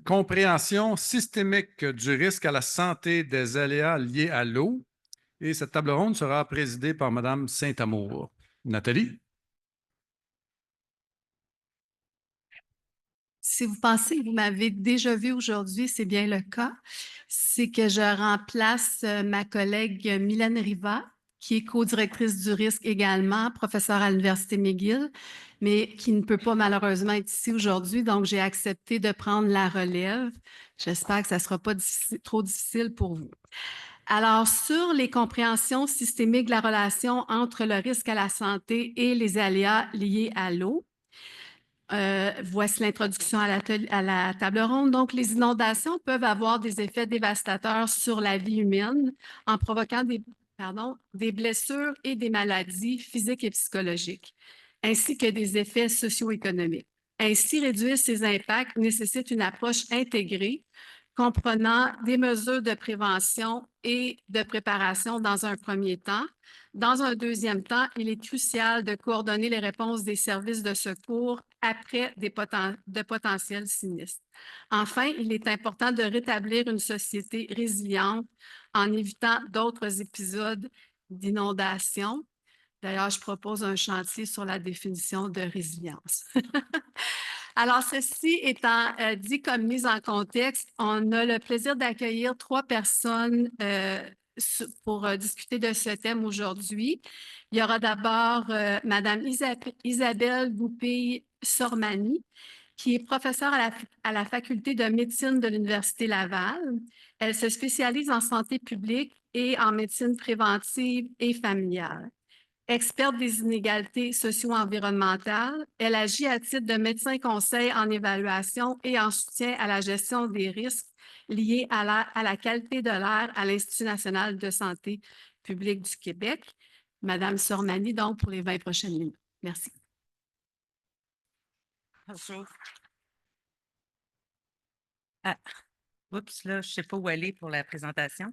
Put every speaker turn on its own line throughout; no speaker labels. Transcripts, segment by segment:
compréhension systémique du risque à la santé des aléas liés à l'eau. Et cette table ronde sera présidée par Mme Saint-Amour. Nathalie?
Si vous pensez que vous m'avez déjà vu aujourd'hui, c'est bien le cas. C'est que je remplace ma collègue Mylène Riva, qui est co-directrice du risque également, professeure à l'Université McGill, mais qui ne peut pas malheureusement être ici aujourd'hui. Donc, j'ai accepté de prendre la relève. J'espère que ça ne sera pas trop difficile pour vous. Alors, sur les compréhensions systémiques de la relation entre le risque à la santé et les aléas liés à l'eau, voici l'introduction à la table ronde. Donc, les inondations peuvent avoir des effets dévastateurs sur la vie humaine en provoquant des blessures et des maladies physiques et psychologiques, ainsi que des effets socio-économiques. Ainsi, réduire ces impacts nécessite une approche intégrée comprenant des mesures de prévention et de préparation dans un premier temps. Dans un deuxième temps, il est crucial de coordonner les réponses des services de secours après de potentiels sinistres. Enfin, il est important de rétablir une société résiliente en évitant d'autres épisodes d'inondation. D'ailleurs, je propose un chantier sur la définition de résilience. Alors, ceci étant dit comme mise en contexte, on a le plaisir d'accueillir 3 personnes pour discuter de ce thème aujourd'hui. Il y aura d'abord Madame Isabelle Goupil-Sormani, qui est professeure à la Faculté de médecine de l'Université Laval. Elle se spécialise en santé publique et en médecine préventive et familiale. Experte des inégalités socio-environnementales, elle agit à titre de médecin conseil en évaluation et en soutien à la gestion des risques liés à la qualité de l'air à l'Institut national de santé publique du Québec. Madame Sormani, donc, pour les 20 prochaines minutes. Merci.
Bonjour. Ah, oups, là, je ne sais pas où aller pour la présentation.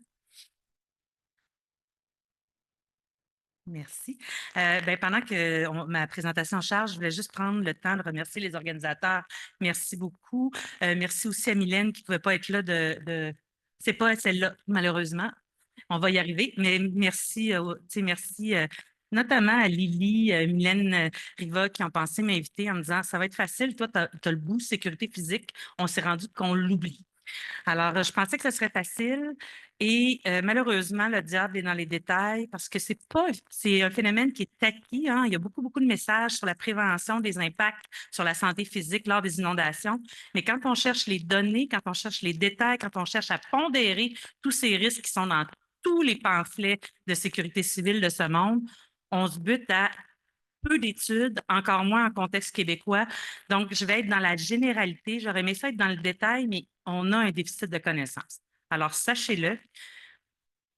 Merci. Pendant que ma présentation charge, je voulais juste prendre le temps de remercier les organisateurs. Merci beaucoup. Merci aussi à Mylène qui ne pouvait pas être là c'est pas celle-là, malheureusement. On va y arriver, mais merci, merci notamment à Lily, Mylène Riva qui ont pensé m'inviter en me disant ça va être facile, toi, tu as le bout sécurité physique. On s'est rendu qu'on l'oublie. Alors, je pensais que ce serait facile et malheureusement, le diable est dans les détails parce que c'est un phénomène qui est acquis. Hein. Il y a beaucoup, beaucoup de messages sur la prévention des impacts sur la santé physique lors des inondations. Mais quand on cherche les données, quand on cherche les détails, quand on cherche à pondérer tous ces risques qui sont dans tous les pamphlets de sécurité civile de ce monde, on se bute à peu d'études, encore moins en contexte québécois. Donc, je vais être dans la généralité. J'aurais aimé ça être dans le détail, mais on a un déficit de connaissances. Alors, sachez-le,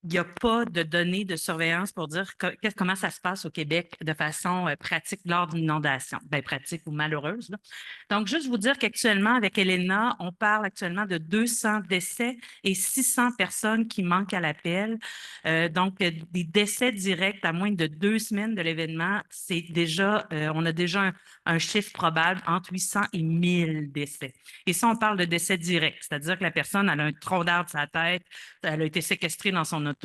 il n'y a pas de données de surveillance pour dire comment ça se passe au Québec de façon pratique lors d'une inondation. Bien, pratique ou malheureuse, là. Donc, juste vous dire qu'actuellement, avec Elena, on parle actuellement de 200 décès et 600 personnes qui manquent à l'appel. Donc, des décès directs à moins de 2 semaines de l'événement, c'est déjà, on a déjà un chiffre probable entre 800 et 1000 décès. Et ça, on parle de décès directs, c'est-à-dire que la personne elle a un tronc d'arbre sur la tête, elle a été séquestrée dans son auto.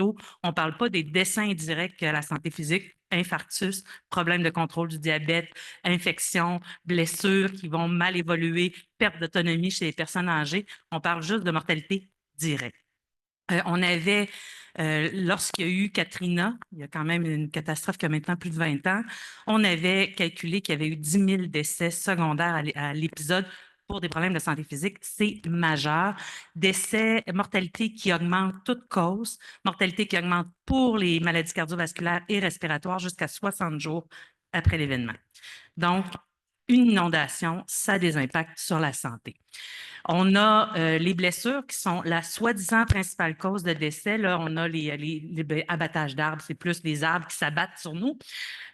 On ne parle pas des décès indirects à la santé physique, infarctus, problème de contrôle du diabète, infection, blessures qui vont mal évoluer, perte d'autonomie chez les personnes âgées. On parle juste de mortalité directe. On avait, lorsqu'il y a eu Katrina, il y a quand même une catastrophe qui a maintenant plus de 20 ans, on avait calculé qu'il y avait eu 10 000 décès secondaires à l'épisode pour des problèmes de santé physique. C'est majeur. Décès, mortalité qui augmente toute cause, mortalité qui augmente pour les maladies cardiovasculaires et respiratoires jusqu'à 60 jours après l'événement. Donc, une inondation, ça a des impacts sur la santé. On a les blessures qui sont la soi-disant principale cause de décès. Là, on a les abattages d'arbres, c'est plus les arbres qui s'abattent sur nous.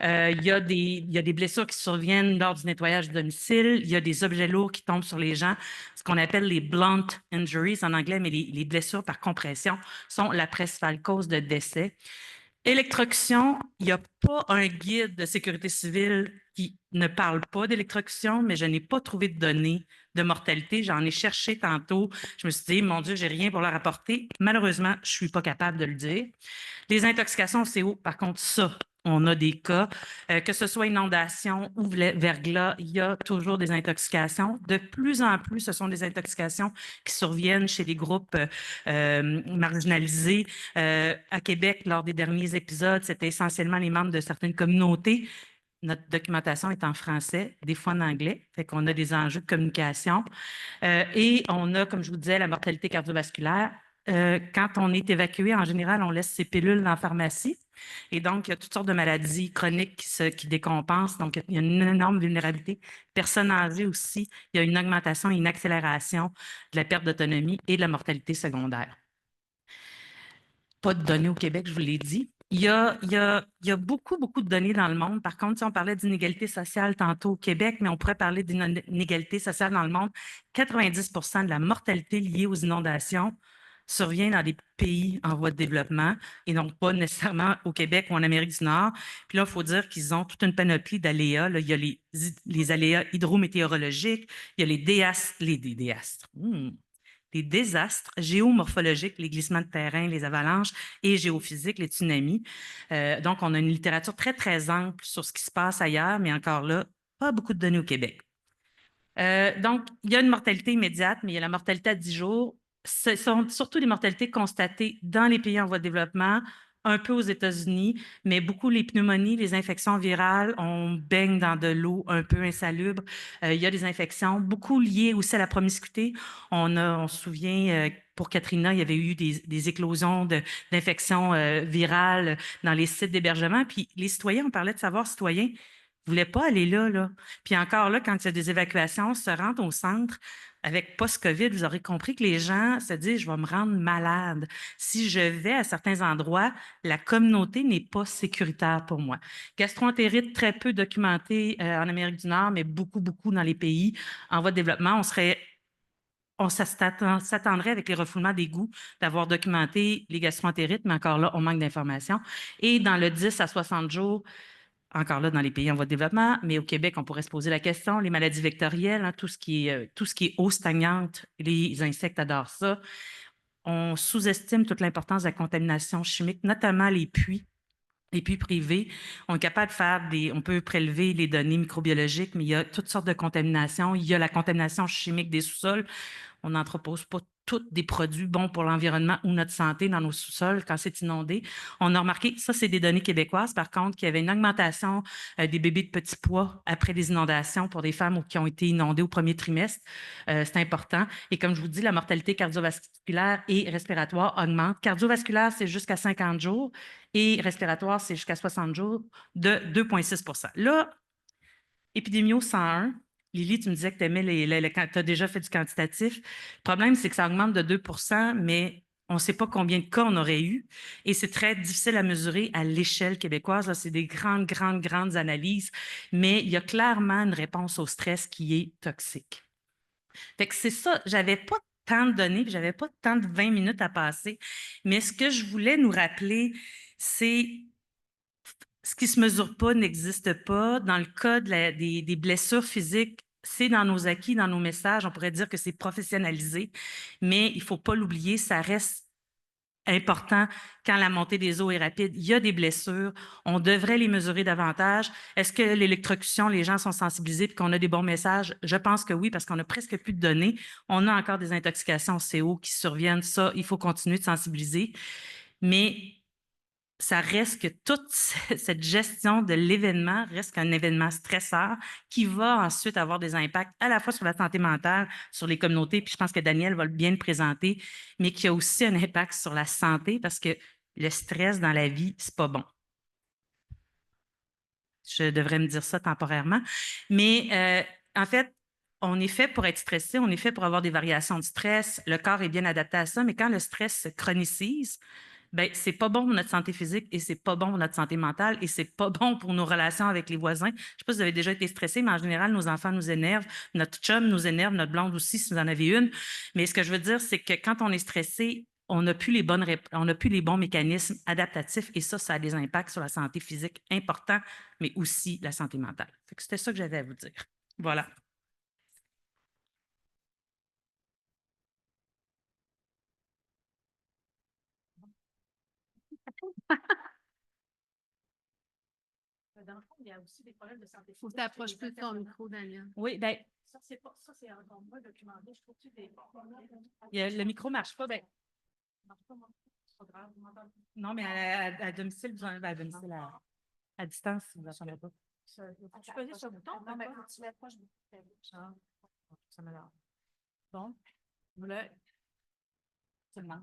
Il y a des blessures qui surviennent lors du nettoyage du domicile. Il y a des objets lourds qui tombent sur les gens, ce qu'on appelle les blunt injuries en anglais, mais les blessures par compression sont la principale cause de décès. Électrocution, il n'y a pas un guide de sécurité civile qui ne parle pas d'électrocution, mais je n'ai pas trouvé de données de mortalité. J'en ai cherché tantôt. Je me suis dit, mon Dieu, j'ai rien pour leur apporter. Malheureusement, je suis pas capable de le dire. Les intoxications au CO, par contre, ça, on a des cas. Que ce soit inondation ou verglas, il y a toujours des intoxications. De plus en plus, ce sont des intoxications qui surviennent chez les groupes marginalisés. À Québec, lors des derniers épisodes, c'était essentiellement les membres de certaines communautés. Notre documentation est en français, des fois en anglais, fait qu'on a des enjeux de communication. Et on a, comme je vous disais, la mortalité cardiovasculaire. Quand on est évacué, en général, on laisse ces pilules dans la pharmacie. Et donc, il y a toutes sortes de maladies chroniques qui décompensent. Donc, il y a une énorme vulnérabilité. Personnes âgées aussi, il y a une augmentation et une accélération de la perte d'autonomie et de la mortalité secondaire. Pas de données au Québec, je vous l'ai dit. Il y a beaucoup, beaucoup de données dans le monde. Par contre, si on parlait d'inégalité sociale tantôt au Québec, mais on pourrait parler d'inégalité sociale dans le monde, 90 de la mortalité liée aux inondations survient dans des pays en voie de développement et donc pas nécessairement au Québec ou en Amérique du Nord. Puis là, il faut dire qu'ils ont toute une panoplie d'aléas. Il y a les aléas hydrométéorologiques, il y a les désastres géomorphologiques, les glissements de terrain, les avalanches et géophysiques, les tsunamis. Donc, on a une littérature très, très ample sur ce qui se passe ailleurs, mais encore là, pas beaucoup de données au Québec. Donc, il y a une mortalité immédiate, mais il y a la mortalité à 10 jours. Ce sont surtout des mortalités constatées dans les pays en voie de développement, un peu aux États-Unis, mais beaucoup les pneumonies, les infections virales, on baigne dans de l'eau un peu insalubre. Il y a des infections, beaucoup liées aussi à la promiscuité. On se souvient, pour Katrina, il y avait eu des éclosions d'infections virales dans les sites d'hébergement. Puis les citoyens, on parlait de savoir citoyens, ne voulaient pas aller là. Puis encore là, quand il y a des évacuations, se rendre au centre avec post-COVID, vous aurez compris que les gens se disent, je vais me rendre malade. Si je vais à certains endroits, la communauté n'est pas sécuritaire pour moi. Gastroentérite, très peu documentée en Amérique du Nord, mais beaucoup, beaucoup dans les pays en voie de développement. On s'attendrait avec les refoulements d'égouts d'avoir documenté les gastroentérites, mais encore là, on manque d'informations. Et dans le 10 à 60 jours, encore là, dans les pays en voie de développement, mais au Québec, on pourrait se poser la question, les maladies vectorielles, hein, tout ce qui est eau stagnante, les insectes adorent ça. On sous-estime toute l'importance de la contamination chimique, notamment les puits privés. On est capable de faire on peut prélever les données microbiologiques, mais il y a toutes sortes de contaminations. Il y a la contamination chimique des sous-sols. On n'entrepose pas tous des produits bons pour l'environnement ou notre santé dans nos sous-sols quand c'est inondé. On a remarqué, ça, c'est des données québécoises, par contre, qu'il y avait une augmentation des bébés de petits pois après les inondations pour des femmes qui ont été inondées au premier trimestre. C'est important. Et comme je vous dis, la mortalité cardiovasculaire et respiratoire augmente. Cardiovasculaire, c'est jusqu'à 50 jours et respiratoire, c'est jusqu'à 60 jours de 2,6 %. Là, Épidémio 101, Lily, tu me disais que tu as déjà fait du quantitatif. Le problème, c'est que ça augmente de 2 %, mais on ne sait pas combien de cas on aurait eu. Et c'est très difficile à mesurer à l'échelle québécoise. Là, c'est des grandes, grandes, grandes analyses. Mais il y a clairement une réponse au stress qui est toxique. Fait que c'est ça. J'avais pas tant de données, puis j'avais pas tant de 20 minutes à passer. Mais ce que je voulais nous rappeler, c'est ce qui ne se mesure pas n'existe pas. Dans le cas des blessures physiques, c'est dans nos acquis, dans nos messages. On pourrait dire que c'est professionnalisé, mais il ne faut pas l'oublier, ça reste important quand la montée des eaux est rapide. Il y a des blessures. On devrait les mesurer davantage. Est-ce que l'électrocution, les gens sont sensibilisés et qu'on a des bons messages? Je pense que oui, parce qu'on a presque plus de données. On a encore des intoxications au CO qui surviennent. Ça, il faut continuer de sensibiliser. Mais ça reste que toute cette gestion de l'événement reste qu'un événement stresseur qui va ensuite avoir des impacts à la fois sur la santé mentale, sur les communautés, puis je pense que Daniel va bien le présenter, mais qui a aussi un impact sur la santé parce que le stress dans la vie, c'est pas bon. Je devrais me dire ça temporairement. Mais en fait, on est fait pour être stressé, on est fait pour avoir des variations de stress. Le corps est bien adapté à ça, mais quand le stress se chronicise, ben, c'est pas bon pour notre santé physique et c'est pas bon pour notre santé mentale et c'est pas bon pour nos relations avec les voisins. Je sais pas si vous avez déjà été stressé, mais en général, nos enfants nous énervent, notre chum nous énerve, notre blonde aussi, si vous en avez une. Mais ce que je veux dire, c'est que quand on est stressé, on n'a plus les bons mécanismes adaptatifs et ça a des impacts sur la santé physique importants, mais aussi la santé mentale. C'était ça que j'avais à vous dire. Voilà.
Dans le fond, il y a aussi des problèmes de santé.
Faut que tu approches plus de ton micro, Daniel.
Oui, bien,
Ça, c'est encore moins documenté. Je trouve que des.
le micro ne marche pas. Ben,
C'est pas grave, vous m'entendez?
non, mais à domicile, à domicile, à distance, vous n'entendez pas.
Tu peux sur le bouton? Non, mais
d'accord.
quand tu l'approches, je vais
Ah, ça m'alarme. Bon, voilà. Seulement,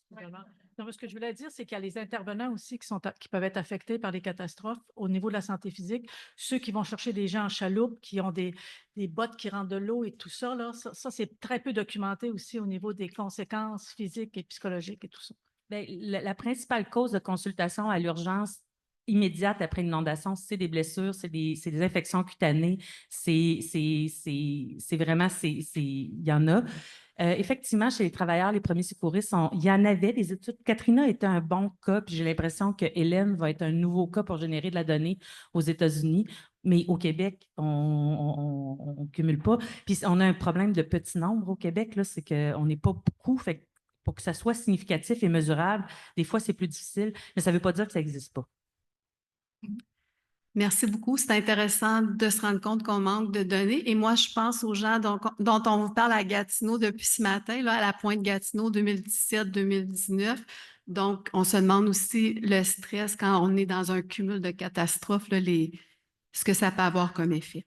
Vraiment. Non, mais ce que je voulais dire, c'est qu'il y a les intervenants aussi qui peuvent être affectés par les catastrophes au niveau de la santé physique. Ceux qui vont chercher des gens en chaloupe, qui ont des bottes qui rentrent de l'eau et tout ça, là, ça c'est très peu documenté aussi au niveau des conséquences physiques et psychologiques et tout ça.
bien, la principale cause de consultation à l'urgence immédiate après une inondation, c'est des blessures, c'est des infections cutanées, c'est vraiment, il y en a. Effectivement, chez les travailleurs, les premiers secouristes, il y en avait des études. Katrina était un bon cas, puis j'ai l'impression que Hélène va être un nouveau cas pour générer de la donnée aux États-Unis. Mais au Québec, on ne cumule pas. Puis on a un problème de petit nombre au Québec, là, c'est qu'on n'est pas beaucoup. Fait que pour que ça soit significatif et mesurable, des fois, c'est plus difficile, mais ça ne veut pas dire que ça n'existe pas.
Merci beaucoup. C'est intéressant de se rendre compte qu'on manque de données. Et moi, je pense aux gens dont on vous parle à Gatineau depuis ce matin, là, à la pointe Gatineau 2017-2019. Donc, on se demande aussi le stress quand on est dans un cumul de catastrophes, là, ce que ça peut avoir comme effet.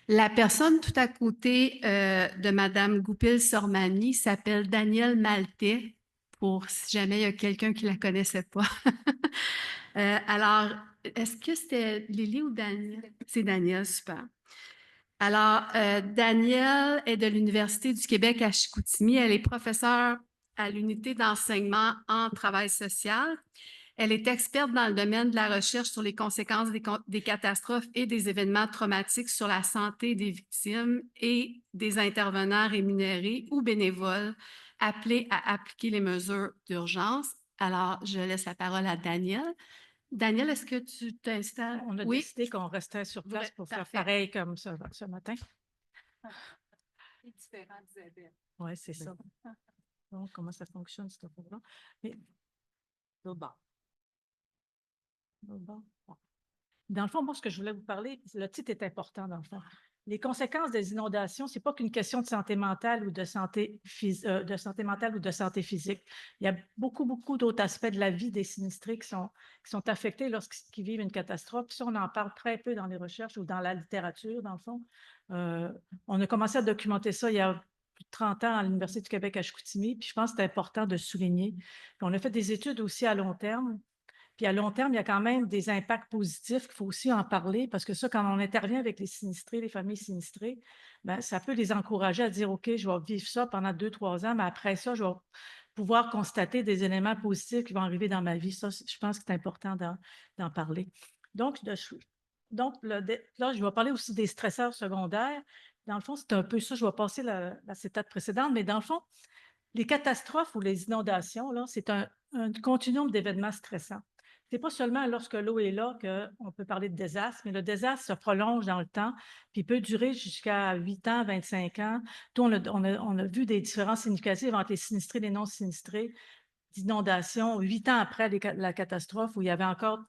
La personne tout à côté de Mme Goupil-Sormani s'appelle Danielle Maltais, pour si jamais il y a quelqu'un qui ne la connaissait pas. Alors, est-ce que c'était Lily ou Daniel? C'est Daniel, super. Alors, Danielle est de l'Université du Québec à Chicoutimi. Elle est professeure à l'unité d'enseignement en travail social. Elle est experte dans le domaine de la recherche sur les conséquences des catastrophes et des événements traumatiques sur la santé des victimes et des intervenants rémunérés ou bénévoles appelés à appliquer les mesures d'urgence. Alors, je laisse la parole à Danielle. Daniel, est-ce que tu t'installes?
On a
Oui.
décidé qu'on restait sur place pour faire
Parfait.
pareil comme ce matin.
C'est différent d'Isabelle.
Oui, c'est ça. Donc, comment ça fonctionne, cette affaire-là? Mais, l'autre bord. L'autre bord. Bon. Dans le fond, moi, ce que je voulais vous parler, le titre est important, dans le fond. Les conséquences des inondations, ce n'est pas qu'une question de santé mentale ou de santé mentale ou de santé physique. Il y a beaucoup, beaucoup d'autres aspects de la vie des sinistrés qui sont affectés lorsqu'ils vivent une catastrophe. Ça, on en parle très peu dans les recherches ou dans la littérature, dans le fond. On a commencé à documenter ça il y a plus de 30 ans à l'Université du Québec à Chicoutimi, puis je pense que c'est important de souligner. Puis on a fait des études aussi à long terme. Puis à long terme, il y a quand même des impacts positifs qu'il faut aussi en parler parce que ça, quand on intervient avec les sinistrés, les familles sinistrées, bien, ça peut les encourager à dire, OK, je vais vivre ça pendant 2-3 ans, mais après ça, je vais pouvoir constater des éléments positifs qui vont arriver dans ma vie. Ça, je pense que c'est important d'en parler. Donc, là, je vais parler aussi des stresseurs secondaires. Dans le fond, c'est un peu ça. Je vais passer la cétate précédente, mais dans le fond, les catastrophes ou les inondations, là, c'est un continuum d'événements stressants. Ce n'est pas seulement lorsque l'eau est là qu'on peut parler de désastre, mais le désastre se prolonge dans le temps, puis peut durer jusqu'à 8 ans, 25 ans. Tout, on a vu des différences significatives entre les sinistrés et les non-sinistrés d'inondations 8 ans après la catastrophe, où il y avait encore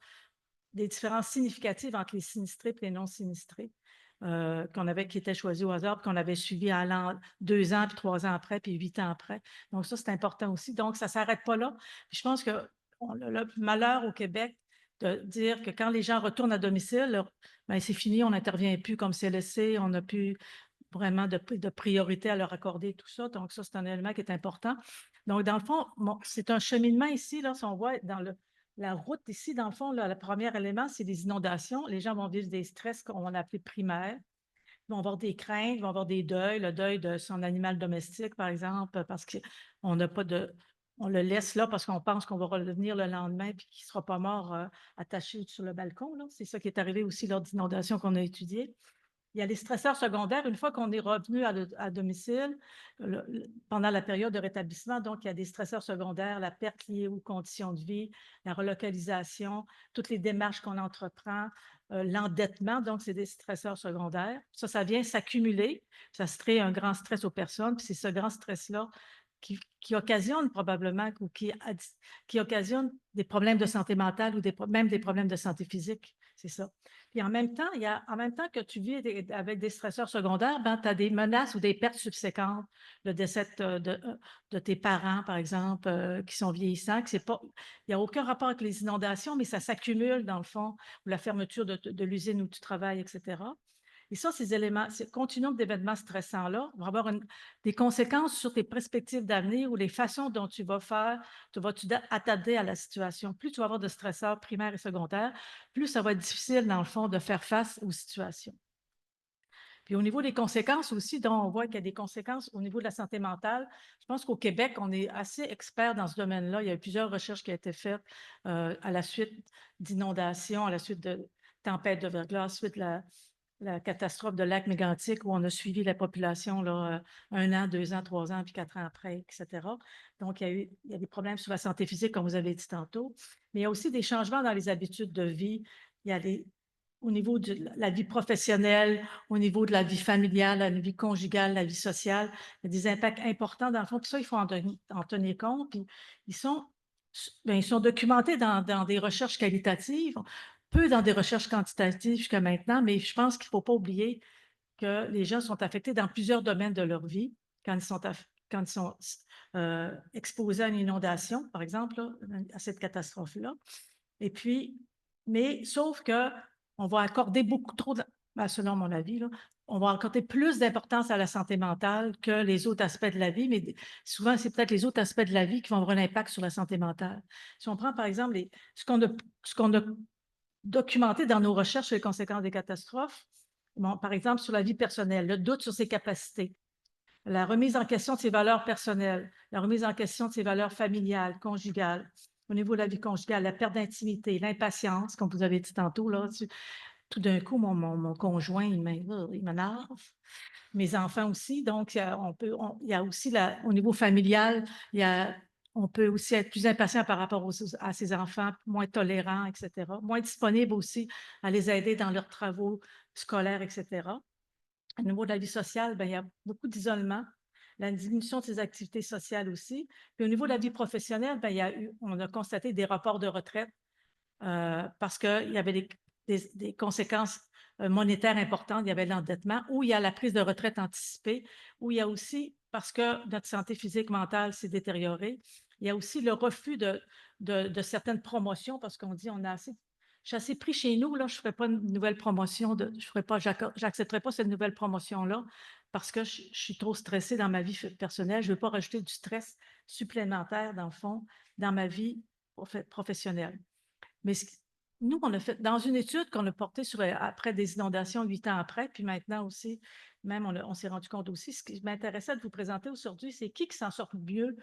des différences significatives entre les sinistrés et les non-sinistrés. Qui étaient choisis au hasard, qu'on avait suivi allant 2 ans, puis 3 ans après, puis 8 ans après. Donc, ça, c'est important aussi. Donc, ça ne s'arrête pas là. Puis je pense qu'on a le malheur au Québec de dire que quand les gens retournent à domicile, bien, c'est fini, on n'intervient plus comme CLSC, on n'a plus vraiment de priorité à leur accorder, tout ça. Donc, ça, c'est un élément qui est important. Donc, dans le fond, c'est un cheminement ici, là, si on voit dans la route ici, dans le fond, là, le premier élément, c'est les inondations. Les gens vont vivre des stress qu'on va appeler primaires. Ils vont avoir des craintes, ils vont avoir des deuils, le deuil de son animal domestique, par exemple, parce qu'on n'a pas de... On le laisse là parce qu'on pense qu'on va revenir le lendemain et qu'il ne sera pas mort attaché sur le balcon. C'est ça qui est arrivé aussi lors d'inondations qu'on a étudiées. Il y a les stresseurs secondaires. Une fois qu'on est revenu à domicile, pendant la période de rétablissement, donc il y a des stresseurs secondaires, la perte liée aux conditions de vie, la relocalisation, toutes les démarches qu'on entreprend, l'endettement, donc c'est des stresseurs secondaires. Ça vient s'accumuler, ça se crée un grand stress aux personnes, puis c'est ce grand stress-là qui occasionnent probablement ou qui occasionnent des problèmes de santé mentale ou même des problèmes de santé physique. C'est ça. Puis en même temps, en même temps que tu vis avec des stresseurs secondaires, ben, tu as des menaces ou des pertes subséquentes, le décès de tes parents, par exemple, qui sont vieillissants, il n'y a aucun rapport avec les inondations, mais ça s'accumule dans le fond, ou la fermeture de l'usine où tu travailles, etc. Et ça, ces éléments, ce continuum d'événements stressants-là vont avoir des conséquences sur tes perspectives d'avenir ou les façons dont tu vas t'adapter à la situation. Plus tu vas avoir de stresseurs primaires et secondaires, plus ça va être difficile, dans le fond, de faire face aux situations. Puis au niveau des conséquences aussi, dont on voit qu'il y a des conséquences au niveau de la santé mentale. Je pense qu'au Québec, on est assez experts dans ce domaine-là. Il y a eu plusieurs recherches qui ont été faites à la suite d'inondations, à la suite de tempêtes de verglas, à la suite de la catastrophe de lac mégantic où on a suivi la population là, 1 an, 2 ans, 3 ans, puis 4 ans après, etc. Donc, il y a des problèmes sur la santé physique, comme vous avez dit tantôt, mais il y a aussi des changements dans les habitudes de vie. Il y a au niveau de la vie professionnelle, au niveau de la vie familiale, la vie conjugale, la vie sociale, il y a des impacts importants dans le fond. Puis ça, il faut en tenir compte. Puis ils sont documentés dans des recherches qualitatives, peu dans des recherches quantitatives jusqu'à maintenant, mais je pense qu'il ne faut pas oublier que les gens sont affectés dans plusieurs domaines de leur vie quand ils sont exposés à une inondation, par exemple, là, à cette catastrophe-là. Et puis, mais sauf que on va accorder beaucoup trop, selon mon avis, là, on va accorder plus d'importance à la santé mentale que les autres aspects de la vie, mais souvent, c'est peut-être les autres aspects de la vie qui vont avoir un impact sur la santé mentale. Si on prend, par exemple, ce qu'on a documenté dans nos recherches sur les conséquences des catastrophes, bon, par exemple, sur la vie personnelle, le doute sur ses capacités, la remise en question de ses valeurs personnelles, la remise en question de ses valeurs familiales, conjugales, au niveau de la vie conjugale, la perte d'intimité, l'impatience, comme vous avez dit tantôt, là, tout d'un coup, mon conjoint, il m'énerve. Mes enfants aussi. Donc, il y a aussi, au niveau familial, on peut aussi être plus impatient par rapport à ses enfants, moins tolérant, etc. Moins disponible aussi à les aider dans leurs travaux scolaires, etc. Au niveau de la vie sociale, bien, il y a beaucoup d'isolement, la diminution de ses activités sociales aussi. Puis au niveau de la vie professionnelle, bien, on a constaté des reports de retraite parce qu'il y avait des conséquences monétaires importantes. Il y avait l'endettement, ou il y a la prise de retraite anticipée, ou il y a aussi, parce que notre santé physique, mentale s'est détériorée, il y a aussi le refus de certaines promotions parce qu'on dit je suis assez pris chez nous, là, je ne ferai pas une nouvelle promotion, j'accepterai pas cette nouvelle promotion-là parce que je suis trop stressée dans ma vie personnelle. Je ne veux pas rajouter du stress supplémentaire, dans le fond, dans ma vie professionnelle. Mais nous, on a fait dans une étude qu'on a portée après des inondations 8 ans après, puis maintenant aussi, même on s'est rendu compte aussi, ce qui m'intéressait de vous présenter aujourd'hui, c'est qui s'en sort mieux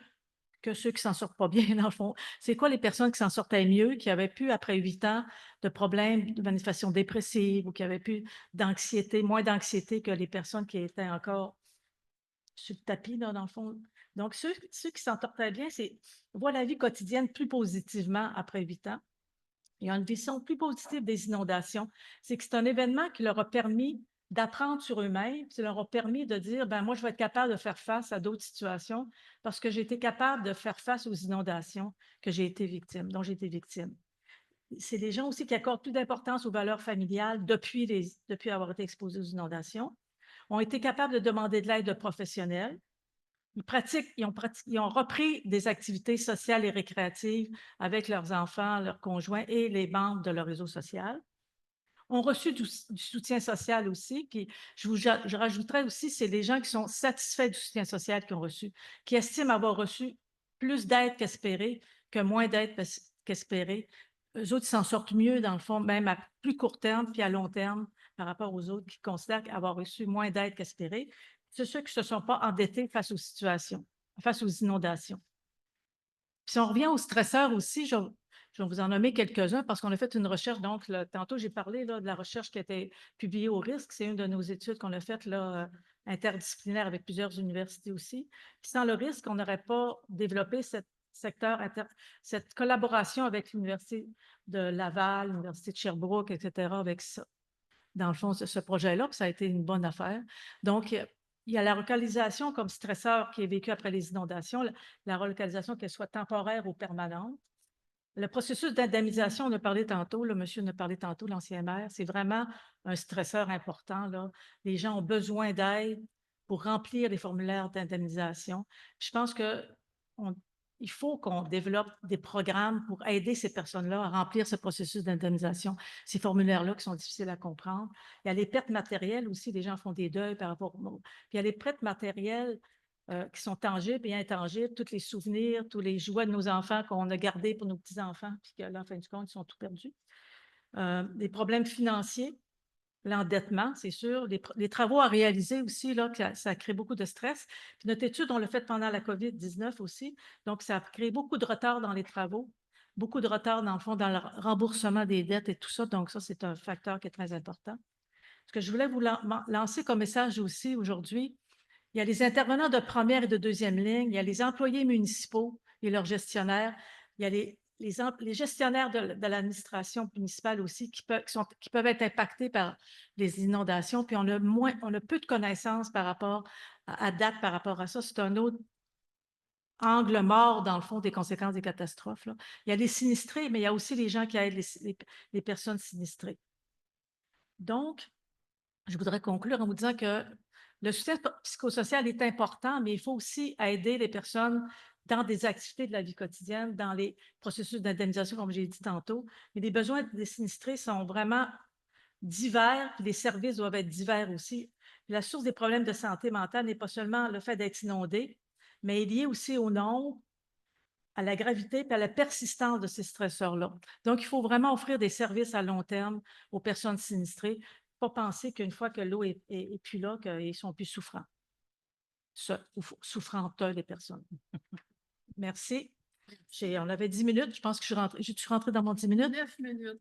que ceux qui ne s'en sortent pas bien, dans le fond. C'est quoi les personnes qui s'en sortaient mieux, qui avaient pu, après 8 ans, de problèmes de manifestations dépressives ou qui avaient pu d'anxiété, moins d'anxiété que les personnes qui étaient encore sur le tapis, là, dans le fond. Donc, ceux qui s'en sortaient bien, voient la vie quotidienne plus positivement après 8 ans. Ils ont une vision plus positive des inondations. C'est que c'est un événement qui leur a permis d'apprendre sur eux-mêmes, qui leur a permis de dire, ben moi, je vais être capable de faire face à d'autres situations parce que j'ai été capable de faire face aux inondations dont j'ai été victime. C'est des gens aussi qui accordent plus d'importance aux valeurs familiales depuis avoir été exposés aux inondations, ont été capables de demander de l'aide de professionnels. Ils ont repris des activités sociales et récréatives avec leurs enfants, leurs conjoints et les membres de leur réseau social. Ont reçu du soutien social aussi. Puis je rajouterais aussi, c'est les gens qui sont satisfaits du soutien social qu'ils ont reçu, qui estiment avoir reçu plus d'aide qu'espéré, que moins d'aide qu'espéré. Eux autres, ils s'en sortent mieux, dans le fond, même à plus court terme puis à long terme par rapport aux autres qui considèrent avoir reçu moins d'aide qu'espéré. C'est ceux qui ne se sont pas endettés face aux situations, face aux inondations. Puis si on revient aux stresseurs aussi, je vais vous en nommer quelques-uns parce qu'on a fait une recherche. Donc, tantôt, j'ai parlé là, de la recherche qui a été publiée au risque. C'est une de nos études qu'on a faites là, interdisciplinaire avec plusieurs universités aussi. Puis sans le risque, on n'aurait pas développé cette collaboration avec l'Université de Laval, l'Université de Sherbrooke, etc., avec ça. Dans le fond, ce projet-là, puis ça a été une bonne affaire. Donc, il il y a la relocalisation comme stresseur qui est vécu après les inondations, la relocalisation qu'elle soit temporaire ou permanente. Le processus d'indemnisation, on a parlé tantôt, le monsieur en a parlé tantôt, l'ancien maire, c'est vraiment un stresseur important, là. Les gens ont besoin d'aide pour remplir les formulaires d'indemnisation. Je pense il faut qu'on développe des programmes pour aider ces personnes-là à remplir ce processus d'indemnisation, ces formulaires-là qui sont difficiles à comprendre. Il y a les pertes matérielles aussi, les gens font des deuils par rapport au... Puis il y a les pertes matérielles qui sont tangibles et intangibles, tous les souvenirs, tous les jouets de nos enfants qu'on a gardés pour nos petits-enfants, puis que là, en fin de compte, ils sont tout perdus. Les problèmes financiers, l'endettement, c'est sûr, les travaux à réaliser aussi, là, ça crée beaucoup de stress. Puis notre étude, on l'a faite pendant la COVID-19 aussi, donc ça a créé beaucoup de retard dans les travaux, beaucoup de retard, dans le fond, dans le remboursement des dettes et tout ça, donc ça, c'est un facteur qui est très important. Ce que je voulais vous lancer comme message aussi aujourd'hui, il y a les intervenants de première et de deuxième ligne, il y a les employés municipaux et leurs gestionnaires, il y a les gestionnaires de l'administration municipale aussi qui peuvent être impactés par les inondations, puis on a peu de connaissances à date par rapport à ça. C'est un autre angle mort, dans le fond, des conséquences des catastrophes, là. Il y a les sinistrés, mais il y a aussi les gens qui aident les personnes sinistrées. Donc, je voudrais conclure en vous disant que le soutien psychosocial est important, mais il faut aussi aider les personnes dans des activités de la vie quotidienne, dans les processus d'indemnisation, comme j'ai dit tantôt. Mais les besoins des sinistrés sont vraiment divers, puis les services doivent être divers aussi. Puis la source des problèmes de santé mentale n'est pas seulement le fait d'être inondé, mais est liée aussi au nombre, à la gravité et à la persistance de ces stresseurs-là. Donc, il faut vraiment offrir des services à long terme aux personnes sinistrées. Pas penser qu'une fois que l'eau est plus là, qu'ils sont plus souffrants. Souffrantes, les personnes. Merci. On avait 10 minutes. Je pense que je suis rentrée dans mon 10 minutes.
9 minutes.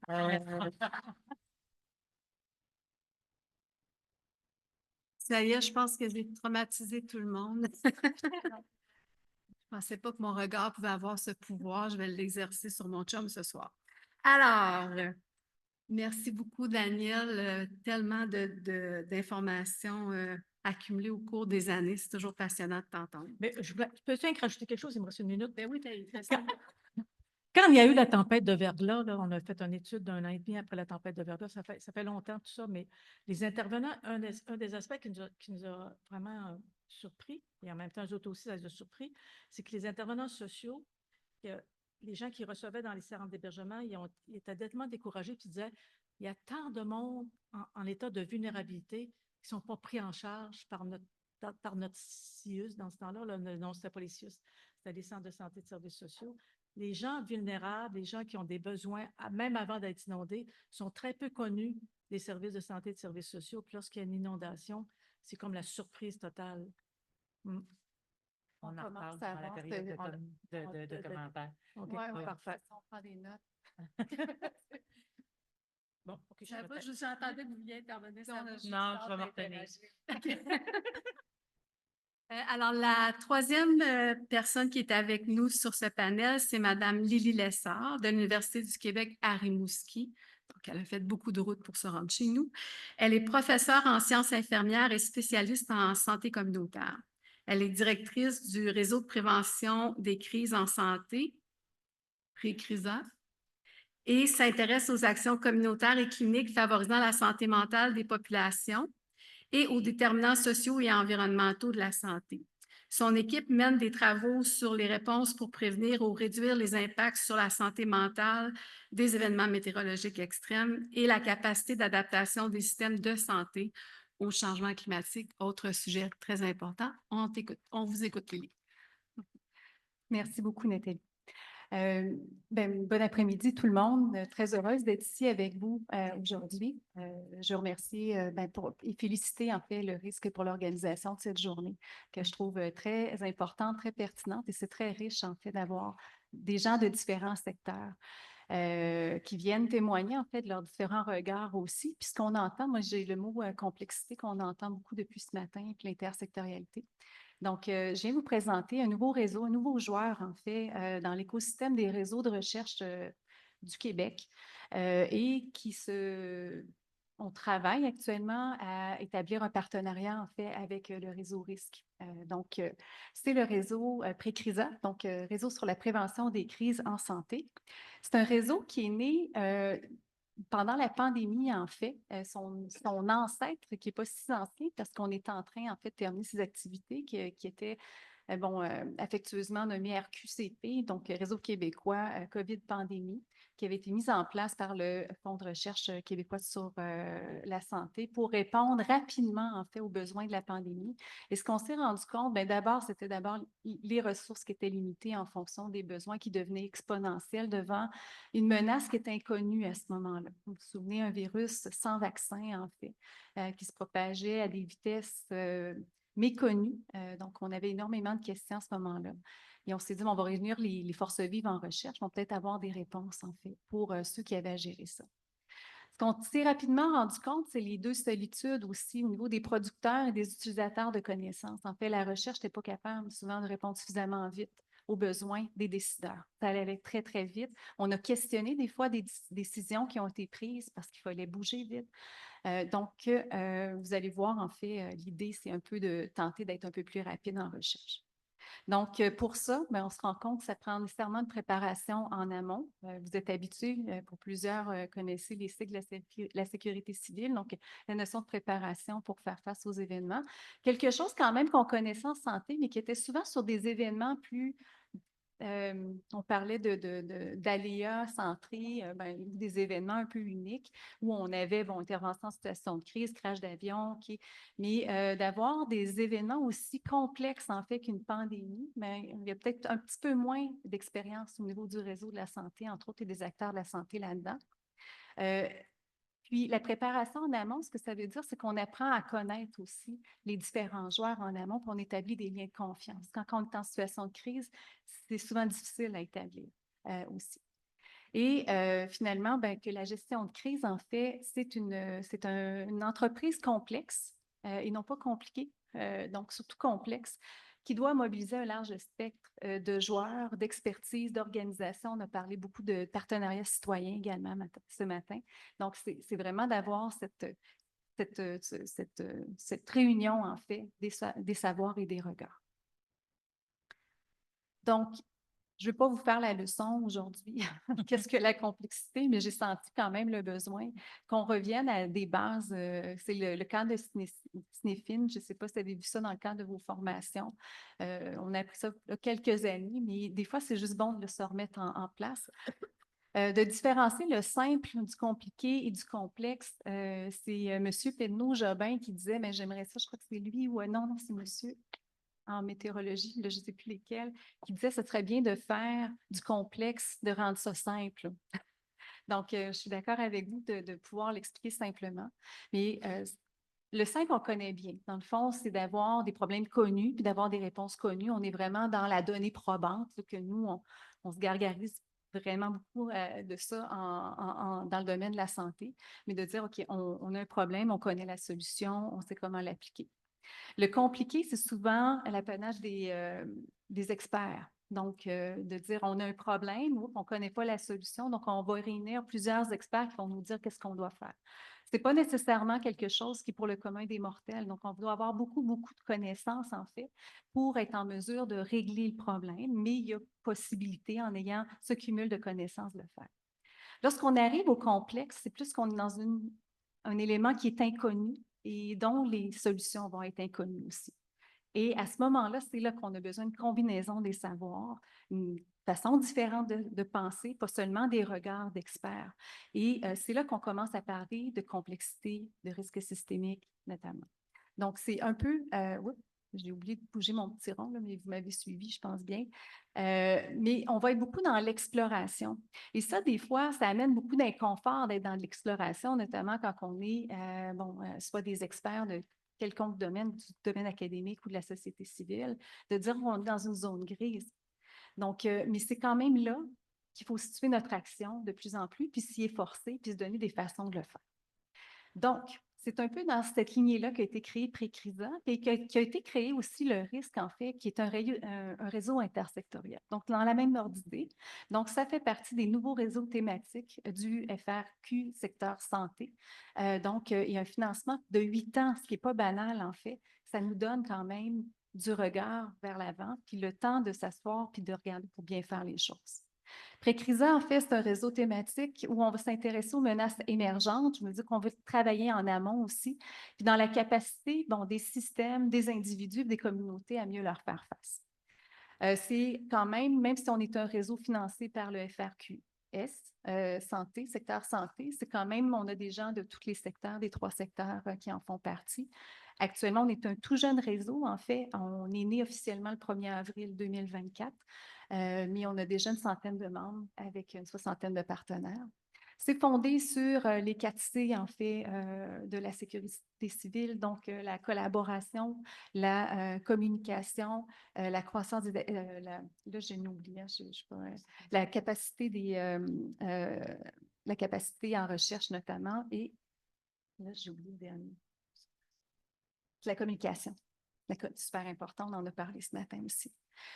Ça y est, je pense que j'ai traumatisé tout le monde. Je ne pensais pas que mon regard pouvait avoir ce pouvoir. Je vais l'exercer sur mon chum ce soir. Alors, merci beaucoup, Daniel. Tellement d'informations accumulées au cours des années. C'est toujours passionnant de t'entendre.
Mais je peux-tu rajouter quelque chose? Il me reste une minute.
Ben oui,
Quand il y a eu la tempête de verglas, là, on a fait une étude d'un an et demi après la tempête de verglas, ça fait longtemps tout ça, mais les intervenants, un des aspects qui nous a vraiment surpris, et en même temps, eux autres aussi, ça les a surpris, c'est que les intervenants sociaux, les gens qui recevaient dans les centres d'hébergement, ils étaient tellement découragés, puis ils disaient, il y a tant de monde en état de vulnérabilité qui ne sont pas pris en charge par notre CIUS dans ce temps-là. Non, ce n'était pas les CIUS, c'était les centres de santé et de services sociaux. Les gens vulnérables, les gens qui ont des besoins, même avant d'être inondés, sont très peu connus des services de santé et de services sociaux. Puis lorsqu'il y a une inondation, c'est comme la surprise totale.
On en reparle dans la période de commentaires.
OK,
ouais,
parfait.
On prend des notes.
Bon, OK,
J'entendais que vous vouliez intervenir.
Non, je vais me retenir.
Alors, la troisième personne qui est avec nous sur ce panel, c'est Mme Lily Lessard de l'Université du Québec à Rimouski. Donc, elle a fait beaucoup de route pour se rendre chez nous. Elle est professeure en sciences infirmières et spécialiste en santé communautaire. Elle est directrice du réseau de prévention des crises en santé, Pré-CRISA, et s'intéresse aux actions communautaires et cliniques favorisant la santé mentale des populations et aux déterminants sociaux et environnementaux de la santé. Son équipe mène des travaux sur les réponses pour prévenir ou réduire les impacts sur la santé mentale des événements météorologiques extrêmes et la capacité d'adaptation des systèmes de santé au changement climatique. Autre sujet très important. On vous écoute, Lily.
Merci beaucoup, Nathalie. Bon après-midi tout le monde. Très heureuse d'être ici avec vous aujourd'hui. Je remercie et féliciter en fait le risque pour l'organisation de cette journée que je trouve très importante, très pertinente et c'est très riche en fait d'avoir des gens de différents secteurs qui viennent témoigner en fait de leurs différents regards aussi. Puis ce qu'on entend, moi j'ai le mot complexité qu'on entend beaucoup depuis ce matin, puis l'intersectorialité. Donc, je viens vous présenter un nouveau réseau, un nouveau joueur, en fait, dans l'écosystème des réseaux de recherche du Québec et qui se on travaille actuellement à établir un partenariat, en fait, avec le réseau RISC. Donc, c'est le réseau Précrisa, donc réseau sur la prévention des crises en santé. C'est un réseau qui est né pendant la pandémie, en fait. Son ancêtre, qui n'est pas si ancien, parce qu'on est en train, en fait, de terminer ses activités qui étaient affectueusement nommé RQCP, donc Réseau québécois COVID-pandémie, qui avait été mis en place par le Fonds de recherche québécois sur la santé pour répondre rapidement, en fait, aux besoins de la pandémie. Et ce qu'on s'est rendu compte, d'abord, c'était d'abord les ressources qui étaient limitées en fonction des besoins qui devenaient exponentiels devant une menace qui était inconnue à ce moment-là. Vous vous souvenez, un virus sans vaccin, en fait, qui se propageait à des vitesses méconnus. Donc, on avait énormément de questions à ce moment-là. Et on s'est dit, on va réunir les forces vives en recherche, vont peut-être avoir des réponses, en fait, pour ceux qui avaient à gérer ça. Ce qu'on s'est rapidement rendu compte, c'est les deux solitudes aussi au niveau des producteurs et des utilisateurs de connaissances. En fait, la recherche n'était pas capable souvent de répondre suffisamment vite aux besoins des décideurs. Ça allait très, très vite. On a questionné des fois des décisions qui ont été prises parce qu'il fallait bouger vite. Donc, vous allez voir, en fait, l'idée, c'est un peu de tenter d'être un peu plus rapide en recherche. Donc, pour ça, on se rend compte que ça prend nécessairement une préparation en amont. Vous êtes habitués, pour plusieurs, connaissez les cycles de la sécurité civile, donc la notion de préparation pour faire face aux événements. Quelque chose quand même qu'on connaissait en santé, mais qui était souvent sur des événements plus on parlait d'aléas centrés, des événements un peu uniques où on avait, intervention en situation de crise, crash d'avion, mais d'avoir des événements aussi complexes, en fait, qu'une pandémie, mais il y a peut-être un petit peu moins d'expérience au niveau du réseau de la santé, entre autres, et des acteurs de la santé là-dedans. Puis, la préparation en amont, ce que ça veut dire, c'est qu'on apprend à connaître aussi les différents joueurs en amont, puis on établit des liens de confiance. Quand on est en situation de crise, c'est souvent difficile à établir aussi. Et finalement, que la gestion de crise, en fait, c'est une entreprise complexe et non pas compliquée, donc surtout complexe, qui doit mobiliser un large spectre de joueurs, d'expertise, d'organisation. On a parlé beaucoup de partenariats citoyens également ce matin. Donc, c'est vraiment d'avoir cette réunion, en fait, des savoirs et des regards. Donc, je ne vais pas vous faire la leçon aujourd'hui, qu'est-ce que la complexité, mais j'ai senti quand même le besoin qu'on revienne à des bases. C'est le cadre de Sniffin. Je ne sais pas si vous avez vu ça dans le cadre de vos formations. On a appris ça il y a quelques années, mais des fois, c'est juste bon de se remettre en place. De différencier le simple du compliqué et du complexe. C'est M. Pedneau-Jobin qui disait, mais j'aimerais ça, je crois que c'est lui ou non, c'est monsieur en météorologie, là, je ne sais plus lesquels, qui disait que ce serait bien de faire du complexe, de rendre ça simple. Donc, je suis d'accord avec vous de pouvoir l'expliquer simplement. Mais le simple, on connaît bien. Dans le fond, c'est d'avoir des problèmes connus puis d'avoir des réponses connues. On est vraiment dans la donnée probante, là, que nous, on se gargarise vraiment beaucoup de ça dans le domaine de la santé, mais de dire, OK, on a un problème, on connaît la solution, on sait comment l'appliquer. Le compliqué, c'est souvent l'apanage des experts. Donc, de dire, on a un problème, on ne connaît pas la solution, donc on va réunir plusieurs experts qui vont nous dire qu'est-ce qu'on doit faire. Ce n'est pas nécessairement quelque chose qui est pour le commun des mortels. Donc, on doit avoir beaucoup, beaucoup de connaissances, en fait, pour être en mesure de régler le problème, mais il y a possibilité, en ayant ce cumul de connaissances, de le faire. Lorsqu'on arrive au complexe, c'est plus qu'on est dans un élément qui est inconnu et dont les solutions vont être inconnues aussi. Et à ce moment-là, c'est là qu'on a besoin d'une combinaison des savoirs, une façon différente de penser, pas seulement des regards d'experts. Et c'est là qu'on commence à parler de complexité, de risque systémique notamment. Donc, c'est un peu... j'ai oublié de bouger mon petit rond, là, mais vous m'avez suivi, je pense bien. Mais on va être beaucoup dans l'exploration. Et ça, des fois, ça amène beaucoup d'inconfort d'être dans l'exploration, notamment quand on est, soit des experts de quelconque domaine, du domaine académique ou de la société civile, de dire qu'on est dans une zone grise. Donc, mais c'est quand même là qu'il faut situer notre action de plus en plus, puis s'y efforcer, puis se donner des façons de le faire. Donc, C'est un peu dans cette lignée-là qu'a été créé Précrisa et qui a été créé aussi le risque, en fait, qui est un réseau intersectoriel. Donc, dans la même ordre d'idée. Donc, ça fait partie des nouveaux réseaux thématiques du FRQ secteur santé. Donc, il y a un financement de 8 ans, ce qui n'est pas banal, en fait. Ça nous donne quand même du regard vers l'avant, puis le temps de s'asseoir puis de regarder pour bien faire les choses. Précrisa, en fait, c'est un réseau thématique où on va s'intéresser aux menaces émergentes. Je me dis qu'on veut travailler en amont aussi, puis dans la capacité des systèmes, des individus, des communautés à mieux leur faire face. C'est quand même si on est un réseau financé par le FRQS, santé, secteur santé, c'est quand même, on a des gens de tous les secteurs, des 3 secteurs qui en font partie. Actuellement, on est un tout jeune réseau. En fait, on est né officiellement le 1er avril 2024, mais on a déjà une centaine de membres avec une 60aine de partenaires. C'est fondé sur les 4 C, en fait, de la sécurité civile, donc la collaboration, la communication, la croissance, là j'ai oublié, la capacité la capacité en recherche notamment, et là j'ai oublié le dernier. La communication. Super important, on en a parlé ce matin aussi.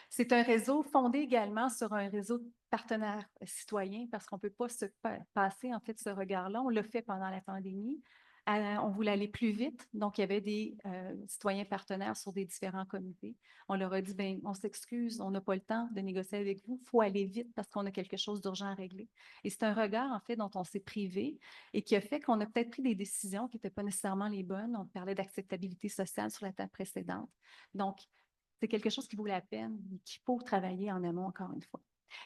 C'est un réseau fondé également sur un réseau de partenaires citoyens parce qu'on ne peut pas se passer en fait ce regard-là. On l'a fait pendant la pandémie. On voulait aller plus vite, donc il y avait des citoyens partenaires sur des différents comités. On leur a dit, bien, on s'excuse, on n'a pas le temps de négocier avec vous, il faut aller vite parce qu'on a quelque chose d'urgent à régler. Et c'est un regard, en fait, dont on s'est privé et qui a fait qu'on a peut-être pris des décisions qui n'étaient pas nécessairement les bonnes. On parlait d'acceptabilité sociale sur la table précédente. Donc, c'est quelque chose qui vaut la peine et qu'il faut travailler en amont, encore une fois.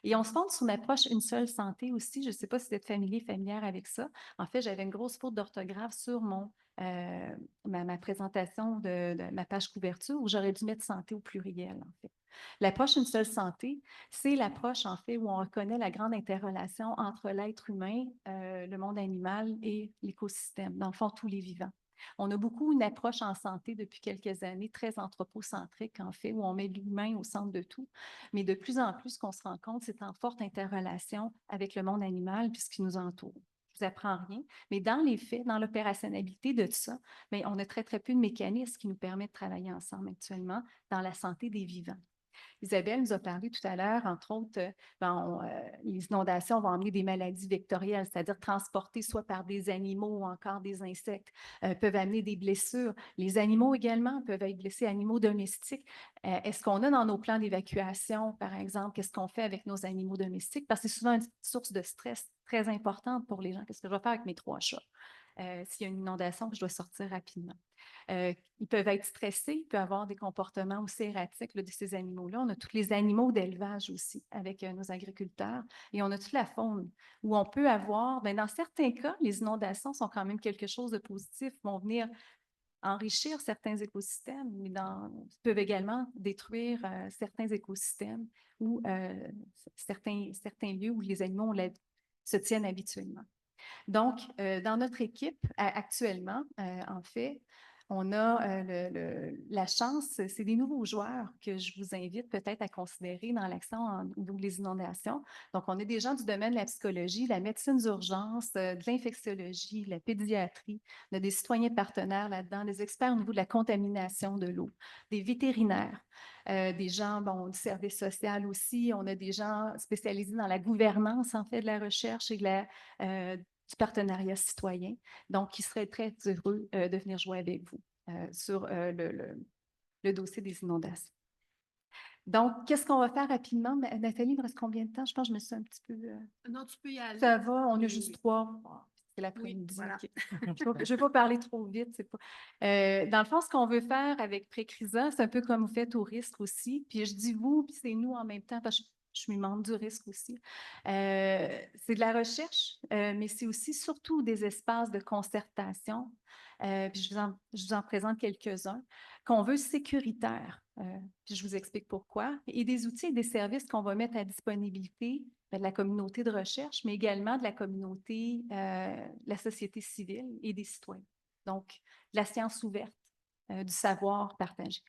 Et on se fonde sur une approche une seule santé aussi. Je ne sais pas si vous êtes familière avec ça. En fait, j'avais une grosse faute d'orthographe sur ma présentation de ma page couverture où j'aurais dû mettre santé au pluriel, en fait. L'approche une seule santé, c'est l'approche, en fait, où on reconnaît la grande interrelation entre l'être humain, le monde animal et l'écosystème, dans le fond, tous les vivants. On a beaucoup une approche en santé depuis quelques années, très anthropocentrique en fait, où on met l'humain au centre de tout. Mais de plus en plus, ce qu'on se rend compte, c'est en forte interrelation avec le monde animal puis ce qui nous entoure. Je vous apprends rien, mais dans les faits, dans l'opérationnalité de tout ça, bien, on a très, très peu de mécanismes qui nous permettent de travailler ensemble actuellement dans la santé des vivants. Isabelle nous a parlé tout à l'heure, entre autres, les inondations vont amener des maladies vectorielles, c'est-à-dire transportées soit par des animaux ou encore des insectes, peuvent amener des blessures. Les animaux également peuvent être blessés, animaux domestiques. Est-ce qu'on a dans nos plans d'évacuation, par exemple, qu'est-ce qu'on fait avec nos animaux domestiques? Parce que c'est souvent une source de stress très importante pour les gens. Qu'est-ce que je vais faire avec mes 3 chats? S'il y a une inondation, je dois sortir rapidement. Ils peuvent être stressés, il peut y avoir des comportements aussi erratiques là, de ces animaux-là. On a tous les animaux d'élevage aussi avec nos agriculteurs et on a toute la faune où on peut avoir, bien, dans certains cas, les inondations sont quand même quelque chose de positif, vont venir enrichir certains écosystèmes, mais peuvent également détruire certains écosystèmes ou certains lieux où les animaux se tiennent habituellement. Donc, dans notre équipe, actuellement, en fait, on a la chance, c'est des nouveaux joueurs que je vous invite peut-être à considérer dans l'action au niveau des inondations. Donc, on a des gens du domaine de la psychologie, la médecine d'urgence, de l'infectiologie, la pédiatrie. On a des citoyens partenaires là-dedans, des experts au niveau de la contamination de l'eau, des vétérinaires, des gens du service social aussi. On a des gens spécialisés dans la gouvernance, en fait, de la recherche et du partenariat citoyen. Donc, ils seraient très heureux de venir jouer avec vous sur le dossier des inondations. Donc, qu'est-ce qu'on va faire rapidement? Nathalie, il me reste combien de temps? Je pense que je me suis un petit peu...
Non, tu peux y aller.
Ça va, on a
Oui,
juste
oui.
3. C'est l'après-midi.
Oui, voilà.
Okay. Je ne vais pas parler trop vite. Dans le fond, ce qu'on veut faire avec Précrisa, c'est un peu comme vous faites au risque aussi. Puis je dis vous, puis c'est nous en même temps, parce que je suis membre du risque aussi. C'est de la recherche, mais c'est aussi surtout des espaces de concertation. Puis je vous en présente quelques-uns, qu'on veut sécuritaires. Puis je vous explique pourquoi. Et des outils et des services qu'on va mettre à disponibilité de la communauté de recherche, mais également de la communauté, de la société civile et des citoyens. Donc, de la science ouverte, du savoir partagé.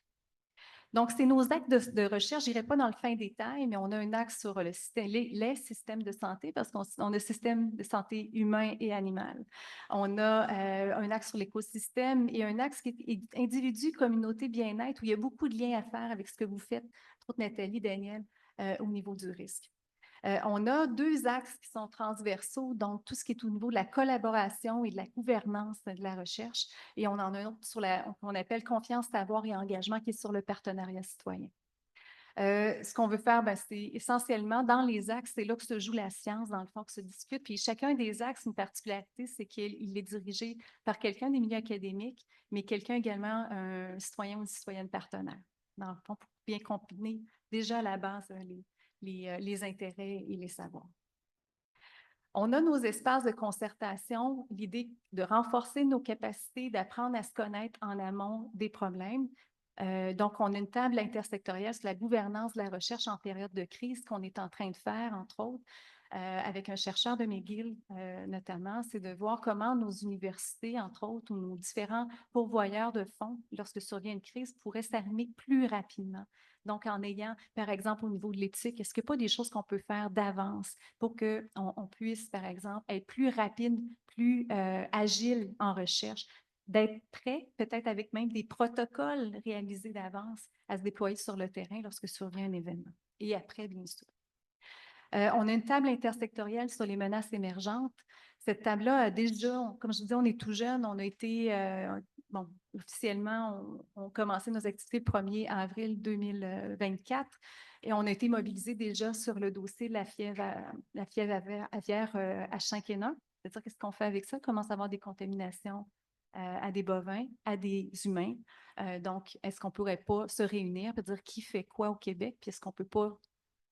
Donc, c'est nos actes de recherche. Je n'irai pas dans le fin détail, mais on a un axe sur le système, les systèmes de santé, parce qu'on a un système de santé humain et animal. On a un axe sur l'écosystème et un axe qui est individu, communauté, bien-être, où il y a beaucoup de liens à faire avec ce que vous faites, entre autres Nathalie, Daniel, au niveau du risque. On a 2 axes qui sont transversaux, donc tout ce qui est au niveau de la collaboration et de la gouvernance de la recherche. Et on en a un autre sur qu'on appelle confiance, savoir et engagement, qui est sur le partenariat citoyen. Ce qu'on veut faire, c'est essentiellement dans les axes, c'est là que se joue la science, dans le fond, que se discute. Puis chacun des axes, une particularité, c'est qu'il est dirigé par quelqu'un des milieux académiques, mais quelqu'un également, un citoyen ou une citoyenne partenaire, dans le fond, pour bien combiner déjà à la base les intérêts et les savoirs. On a nos espaces de concertation, l'idée de renforcer nos capacités d'apprendre à se connaître en amont des problèmes. Donc, on a une table intersectorielle sur la gouvernance de la recherche en période de crise qu'on est en train de faire, entre autres, avec un chercheur de McGill notamment, c'est de voir comment nos universités, entre autres, ou nos différents pourvoyeurs de fonds, lorsque survient une crise, pourraient s'armer plus rapidement. Donc, en ayant, par exemple, au niveau de l'éthique, est-ce qu'il n'y a pas des choses qu'on peut faire d'avance pour qu'on puisse, par exemple, être plus rapide, plus agile en recherche, d'être prêt, peut-être avec même des protocoles réalisés d'avance à se déployer sur le terrain lorsque survient un événement. Et après, bien sûr. On a une table intersectorielle sur les menaces émergentes. Cette table-là a déjà, comme je vous dis, on est tout jeune, on a été, officiellement, on a commencé nos activités le 1er avril 2024 et on a été mobilisés déjà sur le dossier de la fièvre aviaire H5N1. C'est-à-dire, qu'est-ce qu'on fait avec ça? Comment avoir des contaminations à des bovins, à des humains. Donc, est-ce qu'on ne pourrait pas se réunir et dire qui fait quoi au Québec? Puis est-ce qu'on ne peut pas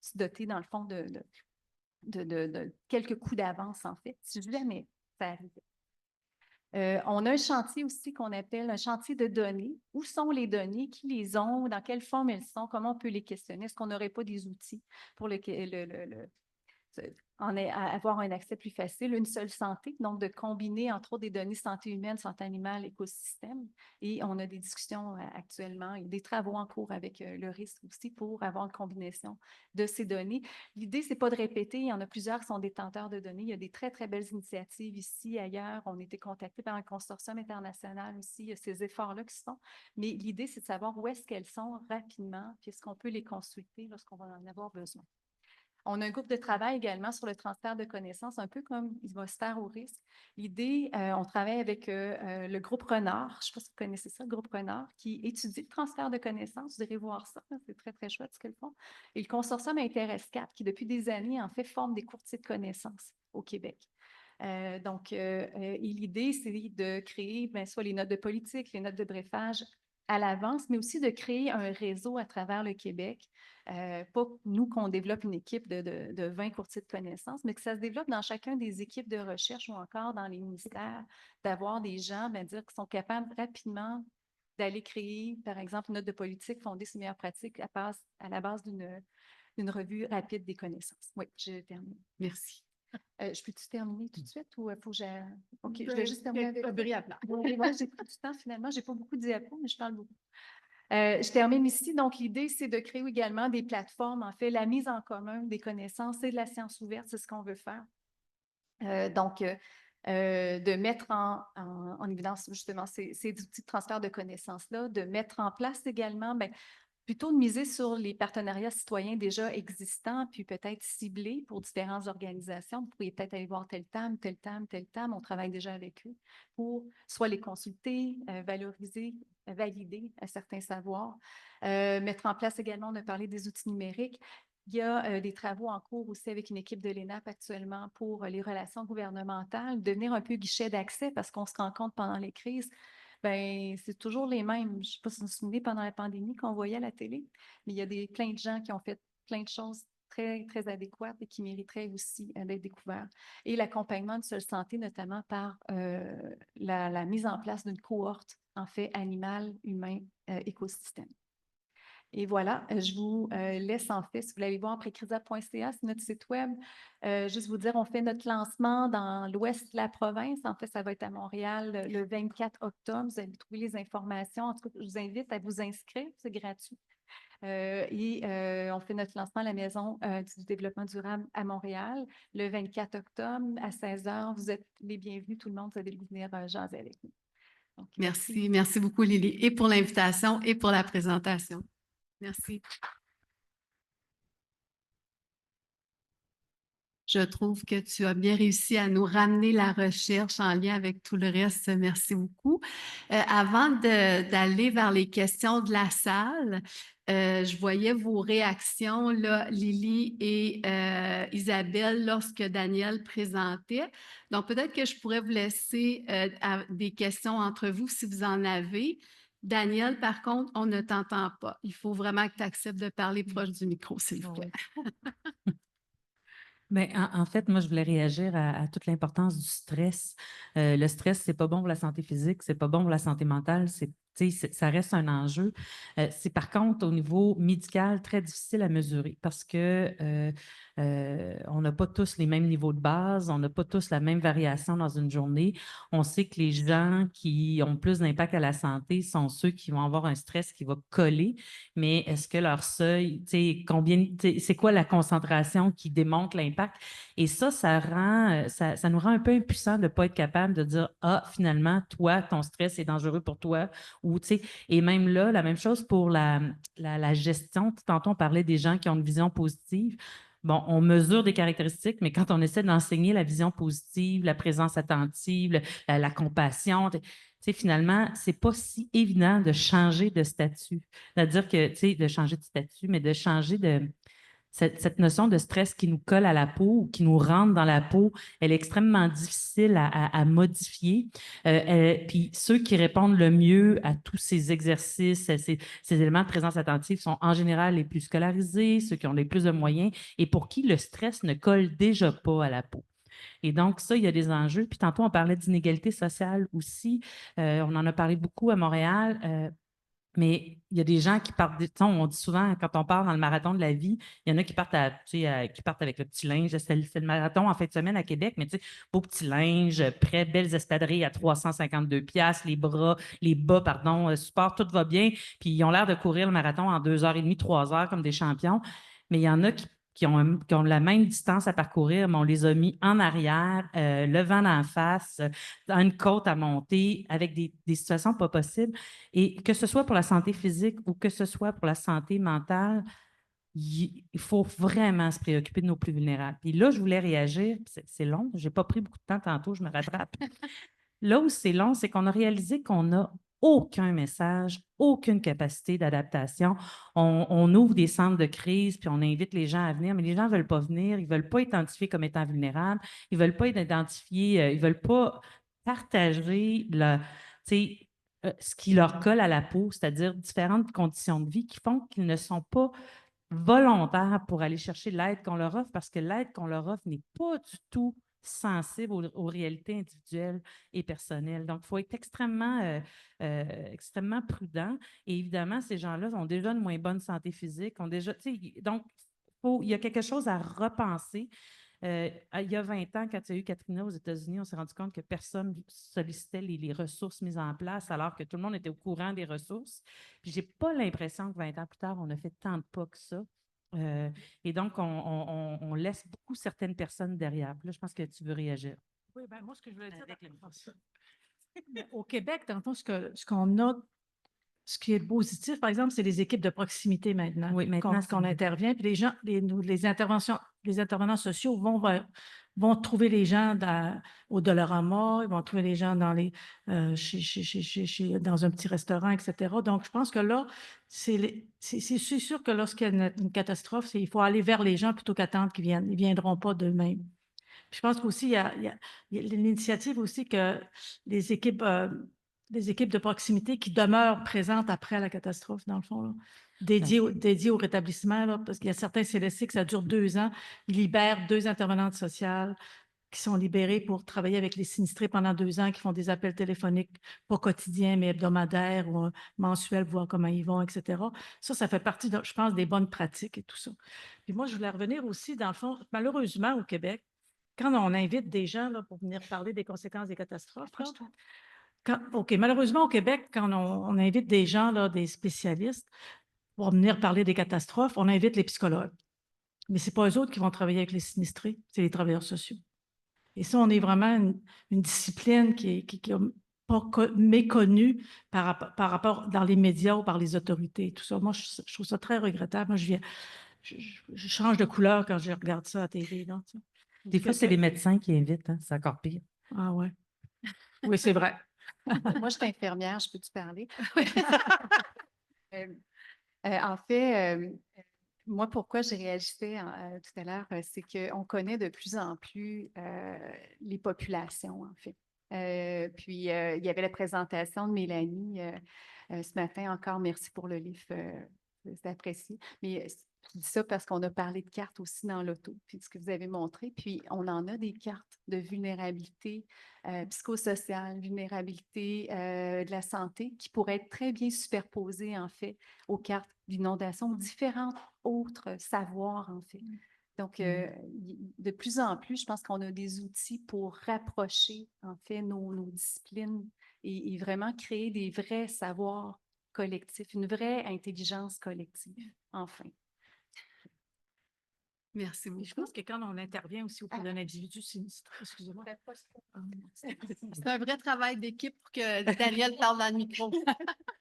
se doter, dans le fond, de quelques coups d'avance, en fait, si jamais ça arrive. On a un chantier aussi qu'on appelle un chantier de données. Où sont les données? Qui les ont? Dans quelle forme elles sont? Comment on peut les questionner? Est-ce qu'on n'aurait pas des outils pour avoir un accès plus facile, une seule santé, donc de combiner entre autres des données santé humaine, santé animale, écosystème. Et on a des discussions actuellement et des travaux en cours avec le risque aussi pour avoir une combinaison de ces données. L'idée, c'est pas de répéter, il y en a plusieurs qui sont détenteurs de données. Il y a des très, très belles initiatives ici, ailleurs. On a été contactés par un consortium international aussi. Il y a ces efforts-là qui se font. Mais l'idée, c'est de savoir où est-ce qu'elles sont rapidement, puis est-ce qu'on peut les consulter lorsqu'on va en avoir besoin. On a un groupe de travail également sur le transfert de connaissances, un peu comme il va se faire au risque. L'idée, on travaille avec le groupe Renard, je ne sais pas si vous connaissez ça, le groupe Renard, qui étudie le transfert de connaissances. Vous irez voir ça, c'est très, très chouette ce qu'ils font. Et le consortium InterS4, qui depuis des années, en fait, forme des courtiers de connaissances au Québec. L'idée, c'est de créer soit les notes de politique, les notes de brefage à l'avance, mais aussi de créer un réseau à travers le Québec. Pas nous qu'on développe une équipe de 20 courtiers de connaissances, mais que ça se développe dans chacun des équipes de recherche ou encore dans les ministères, d'avoir des gens, dire, qui sont capables rapidement d'aller créer, par exemple, une note de politique fondée sur les meilleures pratiques à la base d'une revue rapide des connaissances. Oui, j'ai terminé.
Merci.
Je peux-tu terminer tout de suite ou il faut que j'ai... OK, je vais juste terminer avec...
Brièvement.
Moi, j'ai pris du temps finalement. Je n'ai pas beaucoup de diapos, mais je parle beaucoup. Je termine ici. Donc, l'idée, c'est de créer également des plateformes. En fait, la mise en commun des connaissances et de la science ouverte, c'est ce qu'on veut faire. De mettre en évidence justement ces outils de transfert de connaissances-là, de mettre en place également, plutôt de miser sur les partenariats citoyens déjà existants, puis peut-être ciblés pour différentes organisations. Vous pourriez peut-être aller voir tel TAM, tel TAM, tel TAM. On travaille déjà avec eux pour soit les consulter, valoriser, valider certains savoirs. Mettre en place également, on a parlé des outils numériques. Il y a des travaux en cours aussi avec une équipe de l'ENAP actuellement pour les relations gouvernementales, devenir un peu guichet d'accès parce qu'on se rend compte pendant les crises, c'est toujours les mêmes. Je ne sais pas si vous vous souvenez pendant la pandémie qu'on voyait à la télé, mais il y a plein de gens qui ont fait plein de choses très, très adéquates et qui mériteraient aussi d'être découverts. Et l'accompagnement de Seule Santé, notamment par la mise en place d'une cohorte, en fait, animal, humain, écosystème. Et voilà, je vous laisse en fait, si vous voulez aller voir précrisa.ca, c'est notre site web. Juste vous dire, on fait notre lancement dans l'ouest de la province. En fait, ça va être à Montréal le 24 octobre. Vous allez trouver les informations. En tout cas, je vous invite à vous inscrire, c'est gratuit. On fait notre lancement à la Maison du développement durable à Montréal le 24 octobre à 16h. Vous êtes les bienvenus, tout le monde, vous allez venir jaser avec nous. Donc,
Merci. Merci beaucoup, Lily, et pour l'invitation et pour la présentation. Merci. Je trouve que tu as bien réussi à nous ramener la recherche en lien avec tout le reste. Merci beaucoup. Avant d'aller vers les questions de la salle, je voyais vos réactions, là, Lily et Isabelle, lorsque Daniel présentait. Donc, peut-être que je pourrais vous laisser des questions entre vous si vous en avez. Daniel, par contre, on ne t'entend pas. Il faut vraiment que tu acceptes de parler proche du micro, s'il vous plaît.
Ben, en fait, moi, je voulais réagir à toute l'importance du stress. Le stress, c'est pas bon pour la santé physique, c'est pas bon pour la santé mentale, ça reste un enjeu. C'est par contre, au niveau médical, très difficile à mesurer parce que on n'a pas tous les mêmes niveaux de base, on n'a pas tous la même variation dans une journée. On sait que les gens qui ont plus d'impact à la santé sont ceux qui vont avoir un stress qui va coller, mais est-ce que leur seuil, c'est quoi la concentration qui démontre l'impact? Et ça nous rend un peu impuissants de ne pas être capable de dire, ah, finalement, toi, ton stress est dangereux pour toi. Ou, et même là, la même chose pour la gestion. Tantôt, on parlait des gens qui ont une vision positive. Bon, on mesure des caractéristiques, mais quand on essaie d'enseigner la vision positive, la présence attentive, la compassion, finalement, ce n'est pas si évident de changer de statut. C'est-à-dire que, de changer de statut, mais de changer de cette notion de stress qui nous colle à la peau ou qui nous rentre dans la peau, elle est extrêmement difficile à modifier. Puis ceux qui répondent le mieux à tous ces exercices, ces éléments de présence attentive sont en général les plus scolarisés, ceux qui ont les plus de moyens et pour qui le stress ne colle déjà pas à la peau. Et donc, ça, il y a des enjeux. Puis tantôt, on parlait d'inégalité sociale aussi. On en a parlé beaucoup à Montréal. Mais il y a des gens qui partent, on dit souvent, quand on part dans le marathon de la vie, il y en a qui partent, qui partent avec le petit linge. C'est le marathon en fin de semaine à Québec, mais beau petit linge, prêt, belles espadrilles à 352 $, les bas, pardon, support, tout va bien. Puis ils ont l'air de courir le marathon en 2h30, 3 heures comme des champions. Mais il y en a qui ont la même distance à parcourir, mais on les a mis en arrière, le vent d'en face, dans une côte à monter, avec des situations pas possibles. Et que ce soit pour la santé physique ou que ce soit pour la santé mentale, il faut vraiment se préoccuper de nos plus vulnérables. Puis là, je voulais réagir, c'est long, je n'ai pas pris beaucoup de temps tantôt, je me rattrape. Là où c'est long, c'est qu'on a réalisé qu'on n'a aucun message, aucune capacité d'adaptation. On ouvre des centres de crise, puis on invite les gens à venir, mais les gens ne veulent pas venir, ils ne veulent pas être identifiés comme étant vulnérables, ils ne veulent pas être identifiés, ils ne veulent pas partager ce qui leur colle à la peau, c'est-à-dire différentes conditions de vie qui font qu'ils ne sont pas volontaires pour aller chercher l'aide qu'on leur offre parce que l'aide qu'on leur offre n'est pas du tout sensible aux réalités individuelles et personnelles. Donc, il faut être extrêmement prudent. Et évidemment, ces gens-là ont déjà une moins bonne santé physique, donc, il y a quelque chose à repenser. Il y a 20 ans, quand il y a eu Katrina aux États-Unis, on s'est rendu compte que personne ne sollicitait les ressources mises en place alors que tout le monde était au courant des ressources. Puis, je n'ai pas l'impression que 20 ans plus tard, on a fait tant de pas que ça. Et donc, on laisse beaucoup certaines personnes derrière. Puis là, je pense que tu veux réagir.
Oui, bien, moi, ce que je voulais dire, au Québec, dans le fond, ce qu'on a, ce qui est positif, par exemple, c'est les équipes de proximité maintenant.
Oui, maintenant,
qu'on intervient. Puis les gens, les intervenants sociaux vont trouver les gens au Dollarama, ils vont trouver les gens dans dans un petit restaurant, etc. Donc, je pense que là, c'est sûr que lorsqu'il y a une catastrophe, il faut aller vers les gens plutôt qu'attendre qu'ils viennent. Ils ne viendront pas d'eux-mêmes. Puis je pense qu'aussi, il y a l'initiative aussi que les équipes de proximité qui demeurent présentes après la catastrophe, dans le fond, là, dédiées au rétablissement, là, parce qu'il y a certains CLSC que ça dure 2 ans. Ils libèrent 2 intervenantes sociales qui sont libérées pour travailler avec les sinistrés pendant 2 ans, qui font des appels téléphoniques, pas quotidiens, mais hebdomadaires ou mensuels, voir comment ils vont, etc. Ça fait partie, je pense, des bonnes pratiques et tout ça. Puis moi, je voulais revenir aussi, dans le fond, malheureusement, au Québec, quand on invite des gens là, pour venir parler des conséquences des catastrophes, malheureusement, au Québec, quand on invite des gens, là, des spécialistes, pour venir parler des catastrophes, on invite les psychologues. Mais ce n'est pas eux autres qui vont travailler avec les sinistrés, c'est les travailleurs sociaux. Et ça, on est vraiment une discipline qui est pas méconnue par rapport dans les médias ou par les autorités. Tout ça. Moi, je trouve ça très regrettable. Moi, je change de couleur quand je regarde ça à TV. Là,
Des fois, c'est les médecins qui invitent, hein, c'est encore pire.
Ah ouais. Oui, c'est vrai.
Moi, je suis infirmière, je peux-tu parler? En fait, moi, pourquoi j'ai réagi tout à l'heure, c'est qu'on connaît de plus en plus les populations, en fait. Puis, il y avait la présentation de Mélanie ce matin encore. Merci pour le livre, c'est apprécié. Mais je dis ça parce qu'on a parlé de cartes aussi dans l'auto, puis ce que vous avez montré. Puis, on en a des cartes de vulnérabilité psychosociale, vulnérabilité de la santé qui pourraient être très bien superposées, en fait, aux cartes d'inondation, différents autres savoirs, en fait. Donc, de plus en plus, je pense qu'on a des outils pour rapprocher, en fait, nos disciplines et vraiment créer des vrais savoirs collectifs, une vraie intelligence collective, enfin.
Merci
Et je
beaucoup.
pense que quand on intervient aussi auprès d'un individu sinistre, excusez-moi.
C'est un vrai travail d'équipe pour que Daniel parle dans le micro.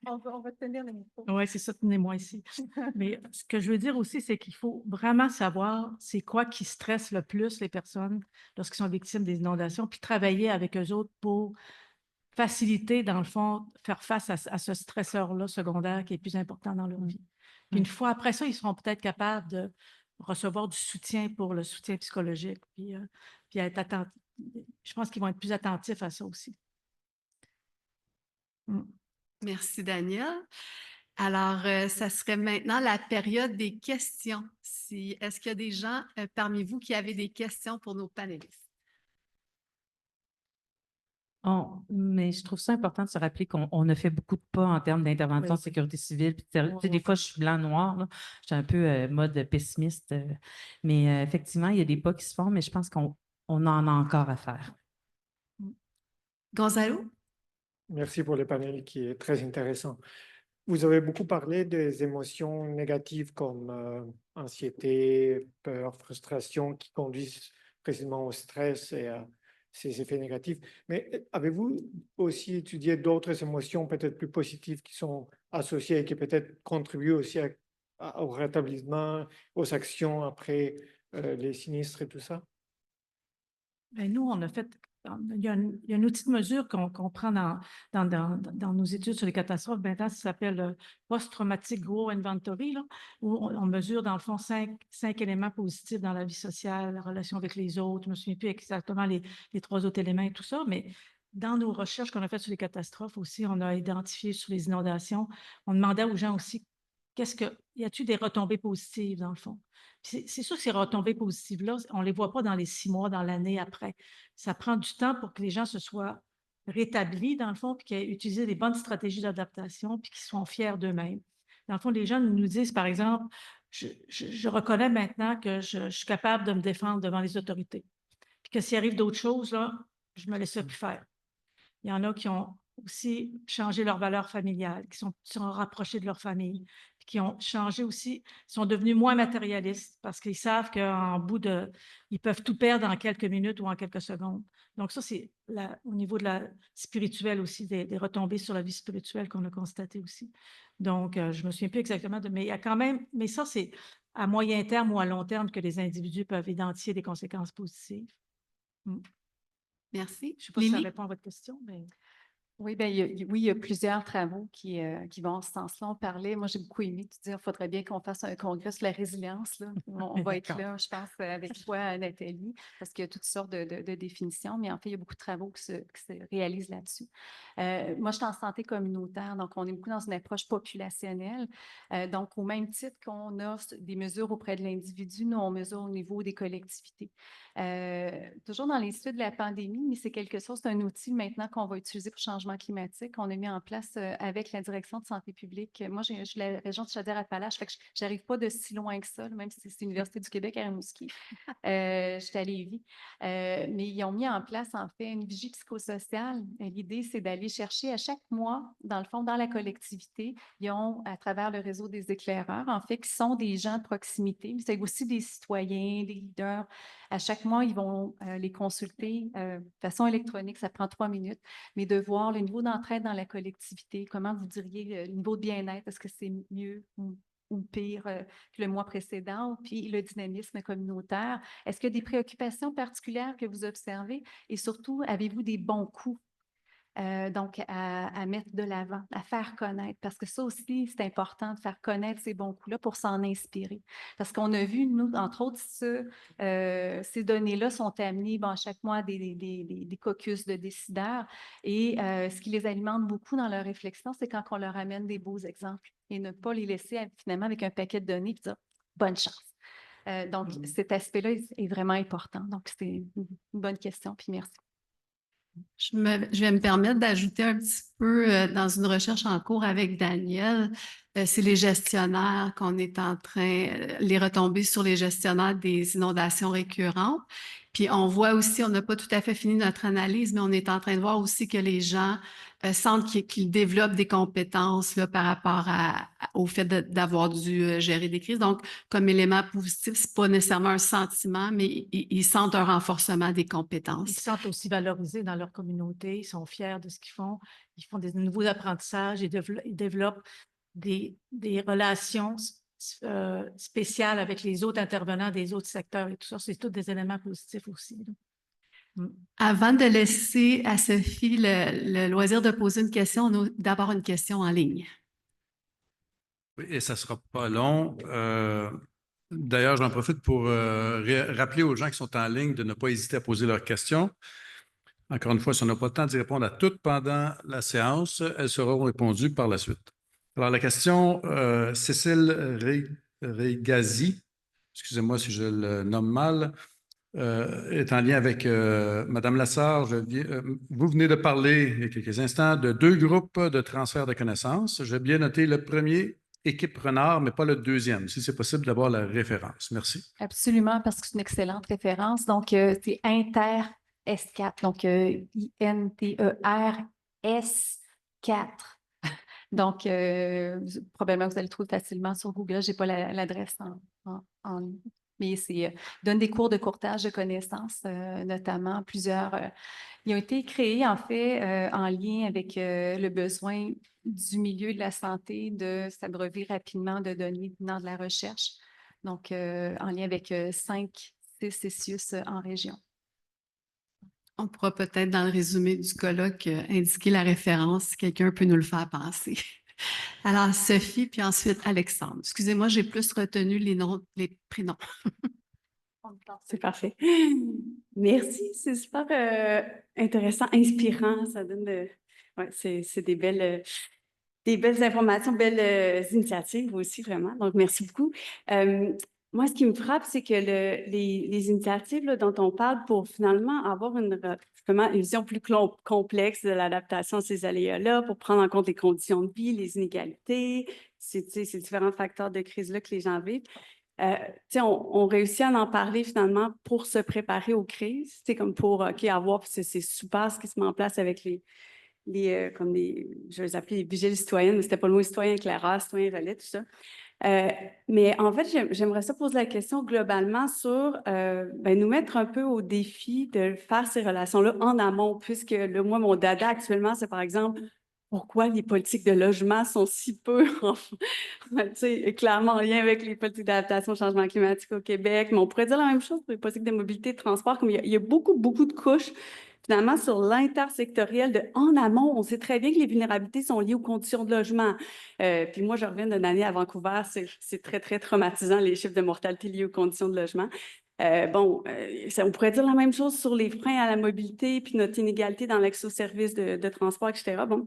On va tenir le micro.
Oui, c'est ça, tenez-moi ici. Mais ce que je veux dire aussi, c'est qu'il faut vraiment savoir c'est quoi qui stresse le plus les personnes lorsqu'ils sont victimes des inondations, puis travailler avec eux autres pour faciliter, dans le fond, faire face à ce stresseur-là secondaire qui est plus important dans leur vie. Puis une fois après ça, ils seront peut-être capables de recevoir du soutien pour le soutien psychologique, puis être attentifs. Je pense qu'ils vont être plus attentifs à ça aussi.
Merci, Daniel. Alors, ça serait maintenant la période des questions. Est-ce qu'il y a des gens parmi vous qui avaient des questions pour nos panélistes?
Mais je trouve ça important de se rappeler qu'on a fait beaucoup de pas en termes d'intervention de
Oui.
sécurité civile. Puis, tu sais, des fois, je suis blanc-noir, là. Je suis un peu mode pessimiste. Mais effectivement, il y a des pas qui se font, mais je pense qu'on en a encore à faire.
Gonzalo?
Merci pour le panel qui est très intéressant. Vous avez beaucoup parlé des émotions négatives comme anxiété, peur, frustration qui conduisent précisément au stress et à ses effets négatifs. Mais avez-vous aussi étudié d'autres émotions peut-être plus positives qui sont associées et qui peut-être contribuent aussi au rétablissement, aux actions après les sinistres et tout ça?
Bien, nous, on a fait, il y a un outil de mesure qu'on prend dans nos études sur les catastrophes maintenant, ça s'appelle Post-Traumatic Growth Inventory, là, où on mesure dans le fond cinq éléments positifs dans la vie sociale, la relation avec les autres. Je ne me souviens plus exactement les 3 autres éléments et tout ça, mais dans nos recherches qu'on a faites sur les catastrophes aussi, on a identifié sur les inondations, on demandait aux gens aussi, y a-t-il des retombées positives dans le fond? C'est sûr que ces retombées positives-là, on ne les voit pas dans les 6 mois, dans l'année après. Ça prend du temps pour que les gens se soient rétablis, dans le fond, puis qu'ils aient utilisé des bonnes stratégies d'adaptation, puis qu'ils soient fiers d'eux-mêmes. Dans le fond, les gens nous disent, par exemple, je reconnais maintenant que je suis capable de me défendre devant les autorités. Puis que s'il arrive d'autres choses, là, je ne me laisserai plus faire. Il y en a qui ont aussi changé leurs valeurs familiales, qui sont rapprochés de leur famille, qui ont changé aussi, sont devenus moins matérialistes parce qu'ils savent ils peuvent tout perdre en quelques minutes ou en quelques secondes. Donc ça, c'est au niveau de la spirituelle aussi, des retombées sur la vie spirituelle qu'on a constatées aussi. Donc, je ne me souviens plus exactement mais il y a quand même, mais ça, c'est à moyen terme ou à long terme que les individus peuvent identifier des conséquences positives.
Merci.
Je ne sais pas si ça
Lily?
répond à votre question, mais...
Oui, bien, il y a plusieurs travaux qui vont en ce sens-là. On parlait, moi j'ai beaucoup aimé te dire, il faudrait bien qu'on fasse un congrès sur la résilience. Là. On va être là, je pense, avec toi, Nathalie, parce qu'il y a toutes sortes de définitions, mais en fait, il y a beaucoup de travaux qui se réalisent là-dessus. Moi, je suis en santé communautaire, donc on est beaucoup dans une approche populationnelle. Donc, au même titre qu'on a des mesures auprès de l'individu, nous, on mesure au niveau des collectivités. Toujours dans les suites de la pandémie, mais c'est quelque chose, c'est un outil maintenant qu'on va utiliser pour changer changement climatique. On a mis en place avec la direction de santé publique. Moi, je suis de la région de Chaudière-Appalaches, fait que j'arrive pas de si loin que ça, là, même si c'est l'Université du Québec à Rimouski. J'étais à Lévis. Mais ils ont mis en place, en fait, une vigie psychosociale. L'idée, c'est d'aller chercher à chaque mois, dans le fond, dans la collectivité, ils ont, à travers le réseau des éclaireurs, en fait, qui sont des gens de proximité, mais c'est aussi des citoyens, des leaders. À chaque mois, ils vont les consulter de façon électronique, ça prend 3 minutes, mais de voir le niveau d'entraide dans la collectivité, comment vous diriez le niveau de bien-être, est-ce que c'est mieux ou pire que le mois précédent, puis le dynamisme communautaire. Est-ce qu'il y a des préoccupations particulières que vous observez et surtout, avez-vous des bons coups donc à mettre de l'avant, à faire connaître, parce que ça aussi, c'est important de faire connaître ces bons coups-là pour s'en inspirer. Parce qu'on a vu, nous, entre autres, ces données-là sont amenées à chaque mois des caucus de décideurs et ce qui les alimente beaucoup dans leur réflexion, c'est quand on leur amène des beaux exemples et ne pas les laisser finalement avec un paquet de données et dire « bonne chance ». Donc, cet aspect-là est vraiment important. Donc, c'est une bonne question, puis merci.
Je vais me permettre d'ajouter un petit peu dans une recherche en cours avec Daniel. C'est les gestionnaires qu'on est en train, les retombées sur les gestionnaires des inondations récurrentes. Puis on voit aussi, on n'a pas tout à fait fini notre analyse, mais on est en train de voir aussi que les gens sentent qu'ils développent des compétences là, par rapport au fait d'avoir dû gérer des crises. Donc, comme élément positif, c'est pas nécessairement un sentiment, mais ils sentent un renforcement des compétences.
Ils se sentent aussi valorisés dans leur communauté, ils sont fiers de ce qu'ils font des nouveaux apprentissages, ils développent des relations spéciales avec les autres intervenants des autres secteurs et tout ça. C'est tous des éléments positifs aussi.
Avant de laisser à Sophie le loisir de poser une question, on a d'abord une question en ligne.
Oui, et ça ne sera pas long. D'ailleurs, j'en profite pour rappeler aux gens qui sont en ligne de ne pas hésiter à poser leurs questions. Encore une fois, si on n'a pas le temps d'y répondre à toutes pendant la séance, elles seront répondues par la suite. Alors, la question, Cécile Regazi, excusez-moi si je le nomme mal, est en lien avec Mme Lassard. Vous venez de parler il y a quelques instants de 2 groupes de transfert de connaissances. J'ai bien noté le premier, équipe Renard, mais pas le deuxième, si c'est possible d'avoir la référence. Merci.
Absolument, parce que c'est une excellente référence. Donc, c'est Inter S4, donc INTER S4. Donc, probablement que vous allez le trouver facilement sur Google. Je n'ai pas l'adresse en ligne. Mais c'est donne des cours de courtage de connaissances, notamment plusieurs. Ils ont été créés, en fait, en lien avec le besoin du milieu de la santé de s'abreuver rapidement de données venant de la recherche. Donc, en lien avec 5 CCIUS en région.
On pourra peut-être, dans le résumé du colloque, indiquer la référence si quelqu'un peut nous le faire penser. Alors, Sophie, puis ensuite Alexandre. Excusez-moi, j'ai plus retenu les prénoms.
C'est parfait. Merci, c'est super intéressant, inspirant. Ça donne ouais, c'est des belles informations, belles initiatives aussi, vraiment. Donc, merci beaucoup. Moi, ce qui me frappe, c'est que les initiatives là, dont on parle pour finalement avoir une vision plus complexe de l'adaptation à ces aléas-là, pour prendre en compte les conditions de vie, les inégalités, ces différents facteurs de crise-là que les gens vivent. On réussit à en parler finalement pour se préparer aux crises, comme pour avoir, c'est super ce qui se met en place avec je vais les appeler les vigiles citoyennes, mais c'était pas le mot citoyen éclaireur, citoyen relais, tout ça. Mais en fait, j'aimerais ça poser la question globalement sur nous mettre un peu au défi de faire ces relations-là en amont, puisque moi, mon dada actuellement, c'est par exemple pourquoi les politiques de logement sont si peu clairement en lien avec les politiques d'adaptation au changement climatique au Québec. Mais on pourrait dire la même chose pour les politiques de mobilité et de transport, comme il y a beaucoup de couches finalement sur l'intersectoriel de en amont. On sait très bien que les vulnérabilités sont liées aux conditions de logement. Puis moi, je reviens d'une année à Vancouver, c'est très, très traumatisant, les chiffres de mortalité liés aux conditions de logement. On pourrait dire la même chose sur les freins à la mobilité puis notre inégalité dans l'accès aux services de transport, etc. Bon.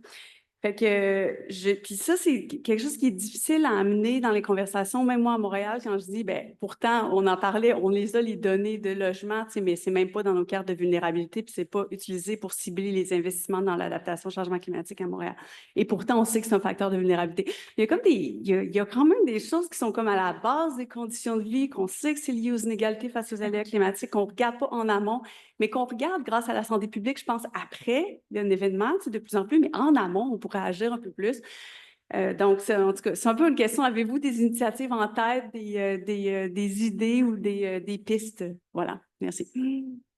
Fait que puis ça, c'est quelque chose qui est difficile à amener dans les conversations, même moi à Montréal, quand je dis, ben pourtant, on en parlait, on les a les données de logement, tu sais, mais c'est même pas dans nos cartes de vulnérabilité, puis c'est pas utilisé pour cibler les investissements dans l'adaptation au changement climatique à Montréal. Et pourtant, on sait que c'est un facteur de vulnérabilité. Il y a comme il y a quand même des choses qui sont comme à la base des conditions de vie, qu'on sait que c'est lié aux inégalités face aux aléas climatiques, qu'on regarde pas en amont, mais qu'on regarde grâce à la santé publique, je pense, après un événement, tu sais, de plus en plus, mais en amont, on pourrait agir un peu plus. Donc, en tout cas, c'est un peu une question. Avez-vous des initiatives en tête, des idées ou des pistes? Voilà, merci.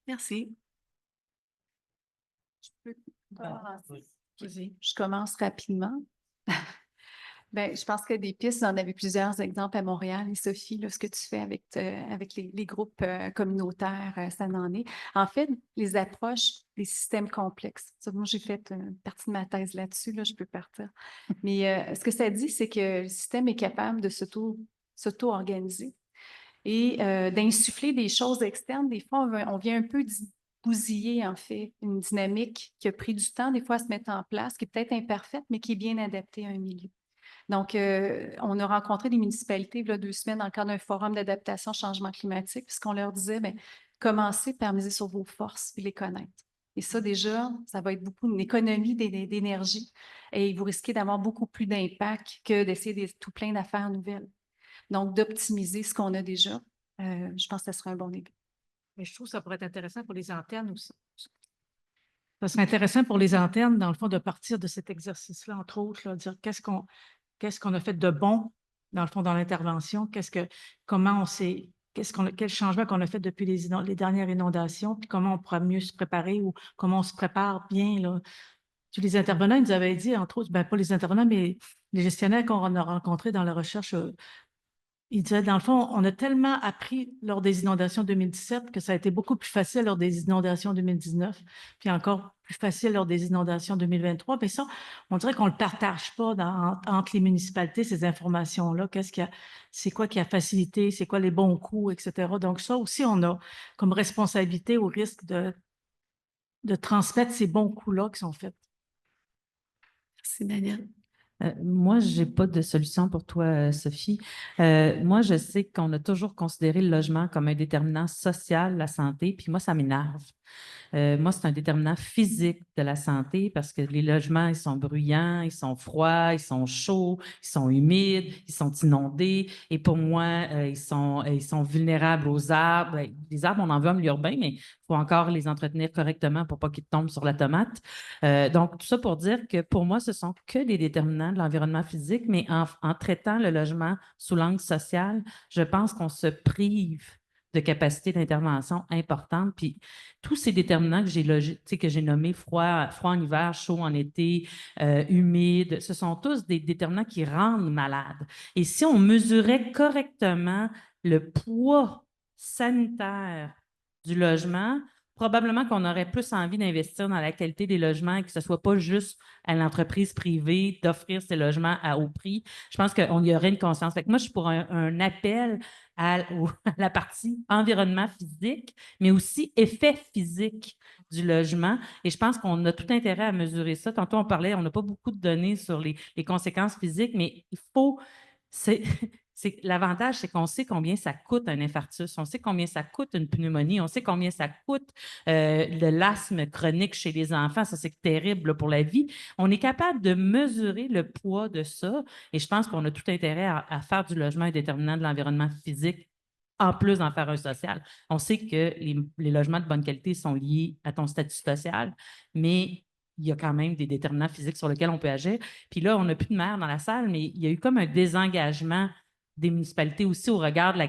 Merci.
Je peux commencer.
Vas-y.
Je commence rapidement. Ben, je pense que des pistes, vous en avez plusieurs exemples à Montréal. Et Sophie, là, ce que tu fais avec les groupes communautaires, ça en est. En fait, les approches des systèmes complexes. Ça, moi, j'ai fait une partie de ma thèse là-dessus, là, je peux partir. Mais ce que ça dit, c'est que le système est capable de s'auto-organiser et d'insuffler des choses externes. Des fois, on vient un peu bousiller, en fait, une dynamique qui a pris du temps, des fois, à se mettre en place, qui est peut-être imparfaite, mais qui est bien adaptée à un milieu. Donc, on a rencontré des municipalités il y a 2 semaines dans le cadre d'un forum d'adaptation au changement climatique, puisqu'on leur disait, bien, commencez par miser sur vos forces et les connaître. Et ça, déjà, ça va être beaucoup une économie d'énergie et vous risquez d'avoir beaucoup plus d'impact que d'essayer tout plein d'affaires nouvelles. Donc, d'optimiser ce qu'on a déjà, je pense que ce serait un bon début.
Mais je trouve que ça pourrait être intéressant pour les antennes aussi. Ça serait intéressant pour les antennes, dans le fond, de partir de cet exercice-là, entre autres, là, dire qu'est-ce qu'on a fait de bon, dans le fond, dans l'intervention, quel changement qu'on a fait depuis les dernières inondations, puis comment on pourra mieux se préparer ou comment on se prépare bien, là. Tous les intervenants, ils nous avaient dit, entre autres, ben, pas les intervenants, mais les gestionnaires qu'on a rencontrés dans la recherche, il disait, dans le fond, on a tellement appris lors des inondations 2017 que ça a été beaucoup plus facile lors des inondations 2019, puis encore plus facile lors des inondations 2023. Mais ça, on dirait qu'on ne le partage pas entre les municipalités, ces informations-là. C'est quoi qui a facilité, c'est quoi les bons coups, etc. Donc ça aussi, on a comme responsabilité au risque de transmettre ces bons coups-là qui sont faits.
Merci, Daniel.
Moi, je n'ai pas de solution pour toi, Sophie. Moi, je sais qu'on a toujours considéré le logement comme un déterminant social de la santé, puis moi, ça m'énerve. Moi, c'est un déterminant physique de la santé parce que les logements, ils sont bruyants, ils sont froids, ils sont chauds, ils sont humides, ils sont inondés. Et pour moi, ils sont vulnérables aux arbres. Les arbres, on en veut en milieu urbain, mais il faut encore les entretenir correctement pour pas qu'ils tombent sur la tomate. Donc, tout ça pour dire que pour moi, ce sont que des déterminants de l'environnement physique, mais en traitant le logement sous l'angle social, je pense qu'on se prive de capacités d'intervention importantes. Puis tous ces déterminants que j'ai nommés, froid en hiver, chaud en été, humide, ce sont tous des déterminants qui rendent malade. Et si on mesurait correctement le poids sanitaire du logement, probablement qu'on aurait plus envie d'investir dans la qualité des logements et que ce ne soit pas juste à l'entreprise privée d'offrir ces logements à haut prix. Je pense qu'on y aurait une conscience. Fait que moi, je suis pour un appel à la partie environnement physique, mais aussi effet physique du logement. Et je pense qu'on a tout intérêt à mesurer ça. Tantôt, on parlait, on n'a pas beaucoup de données sur les conséquences physiques, mais il faut... L'avantage, c'est qu'on sait combien ça coûte un infarctus, on sait combien ça coûte une pneumonie, on sait combien ça coûte l'asthme chronique chez les enfants. Ça, c'est terrible pour la vie. On est capable de mesurer le poids de ça et je pense qu'on a tout intérêt à faire du logement un déterminant de l'environnement physique en plus d'en faire un social. On sait que les logements de bonne qualité sont liés à ton statut social, mais il y a quand même des déterminants physiques sur lesquels on peut agir. Puis là, on n'a plus de maire dans la salle, mais il y a eu comme un désengagement des municipalités aussi au regard de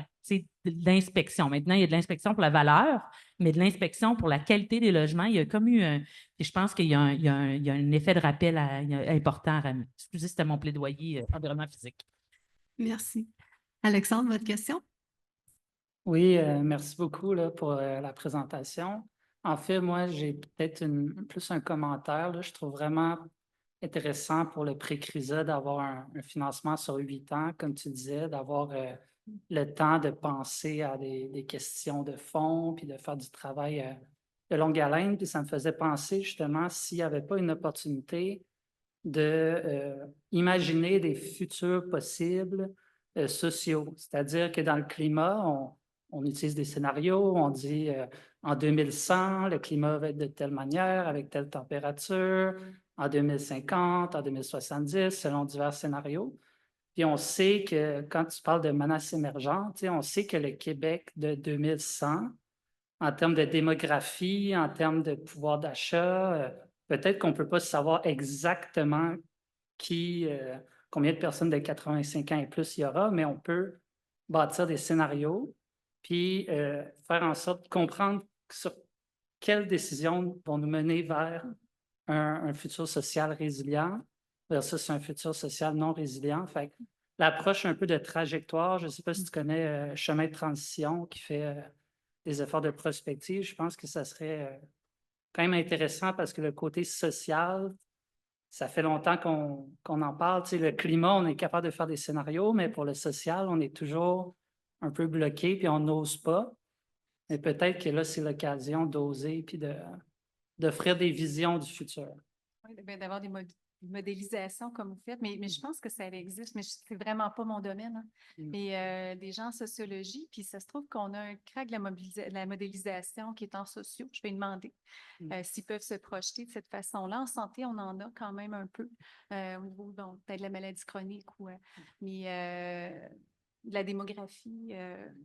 l'inspection. Maintenant, il y a de l'inspection pour la valeur, mais de l'inspection pour la qualité des logements. Il y a comme eu et je pense qu'il y a un effet de rappel important à ramener. Excusez, c'était mon plaidoyer environnement physique.
Merci. Alexandre, votre question?
Oui, merci beaucoup là, pour la présentation. En fait, moi, j'ai peut-être plus un commentaire. Là. Je trouve vraiment intéressant pour le pré-CRISA d'avoir un financement sur 8 ans, comme tu disais, d'avoir le temps de penser à des questions de fond, puis de faire du travail de longue haleine. Puis ça me faisait penser justement s'il n'y avait pas une opportunité imaginer des futurs possibles sociaux. C'est-à-dire que dans le climat, on utilise des scénarios, on dit en 2100, le climat va être de telle manière, avec telle température, en 2050, en 2070, selon divers scénarios. Puis on sait que quand tu parles de menaces émergentes, on sait que le Québec de 2100, en termes de démographie, en termes de pouvoir d'achat, peut-être qu'on ne peut pas savoir exactement combien de personnes de 85 ans et plus il y aura, mais on peut bâtir des scénarios, puis faire en sorte de comprendre sur quelles décisions vont nous mener vers un futur social résilient versus un futur social non résilient. Fait que l'approche un peu de trajectoire, je ne sais pas si tu connais Chemin de transition qui fait des efforts de prospective, je pense que ça serait quand même intéressant parce que le côté social, ça fait longtemps qu'on en parle. Tu sais, le climat, on est capable de faire des scénarios, mais pour le social, on est toujours un peu bloqué puis on n'ose pas. Mais peut-être que là, c'est l'occasion d'oser puis d'offrir des visions du futur.
Oui, d'avoir des modélisations comme vous faites, mais je pense que ça existe, mais c'est vraiment pas mon domaine. Hein. Mais des gens en sociologie, puis ça se trouve qu'on a un crack de la modélisation qui est en sociaux. Je vais demander s'ils peuvent se projeter de cette façon-là. En santé, on en a quand même un peu au niveau peut-être de la maladie chronique, mais de la démographie,